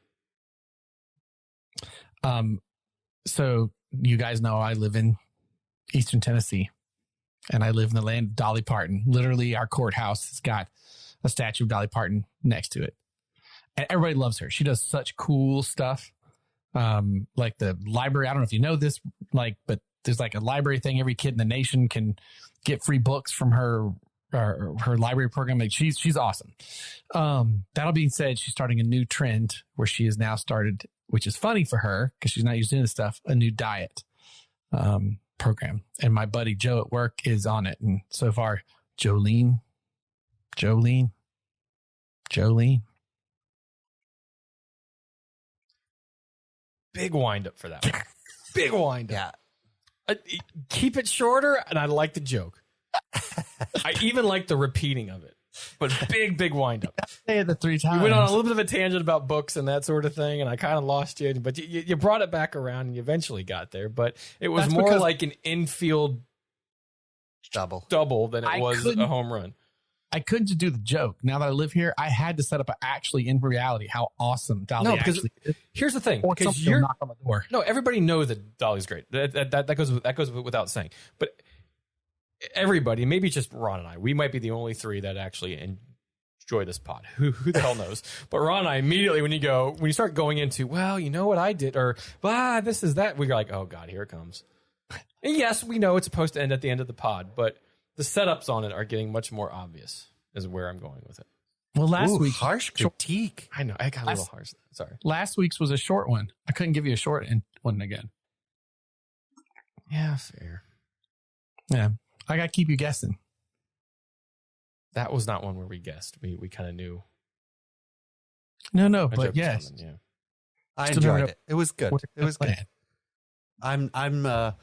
So you guys know I live in Eastern Tennessee, and I live in the land of Dolly Parton. Literally, our courthouse has got a statue of Dolly Parton next to it, and everybody loves her. She does such cool stuff. Like the library, I don't know if you know this, but there's like a library thing. Every kid in the nation can get free books from her library program. Like she's awesome. That'll being said, she's starting a new trend where she has now started, which is funny for her because she's not used to this stuff, a new diet, program. And my buddy Joe at work is on it. And so far, Jolene. Big wind up for that one. Big wind up. Yeah. Keep it shorter, and I like the joke. I even like the repeating of it. But big wind up. Say it the 3 times. You went on a little bit of a tangent about books and that sort of thing, and I kind of lost you. But you brought it back around, and you eventually got there. But it was more like an infield double than it was a home run. I couldn't just do the joke. Now that I live here, I had to set up in reality how awesome Dolly actually is. Here's the thing, because you're knock on the door. No, everybody knows that Dolly's great. That goes without saying. But everybody, maybe just Ron and I, we might be the only 3 that actually enjoy this pod. Who the hell knows? But Ron and I immediately, when you start going into, well, you know what I did, or this is that, we're like, oh God, here it comes. And yes, we know it's supposed to end at the end of the pod, but the setups on it are getting much more obvious, is where I'm going with it. Well, last week, harsh critique. I know, I got a little harsh. Sorry. Last week's was a short one. I couldn't give you a short one again. Yeah, fair. Yeah, I got to keep you guessing. That was not one where we guessed. We kind of knew. No, but yes. Yeah. I enjoyed it. It was good. It was good. I'm not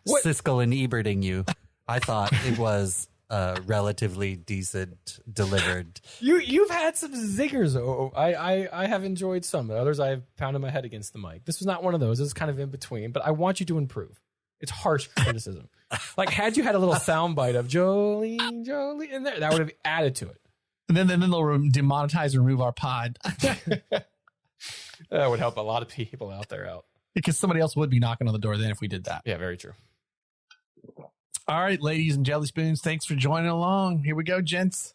Siskel and Eberting you. I thought it was relatively decent delivered. You've had some zingers. I have enjoyed some. Others I've pounded my head against the mic. This was not one of those. This is kind of in between, but I want you to improve. It's harsh criticism. Like, had you had a little soundbite of Jolene in there, that would have added to it. And then they'll demonetize and remove our pod. That would help a lot of people out there out. Because somebody else would be knocking on the door then if we did that. Yeah, very true. All right, ladies and jelly spoons, thanks for joining along. Here we go, gents.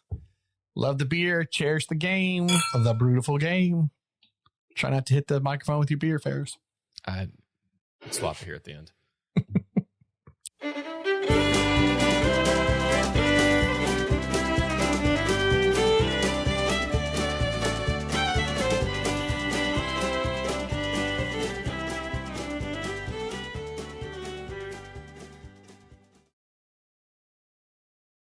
Love the beer. Cherish the game. The beautiful game. Try not to hit the microphone with your beer, Ferris. I'd swap it here at the end.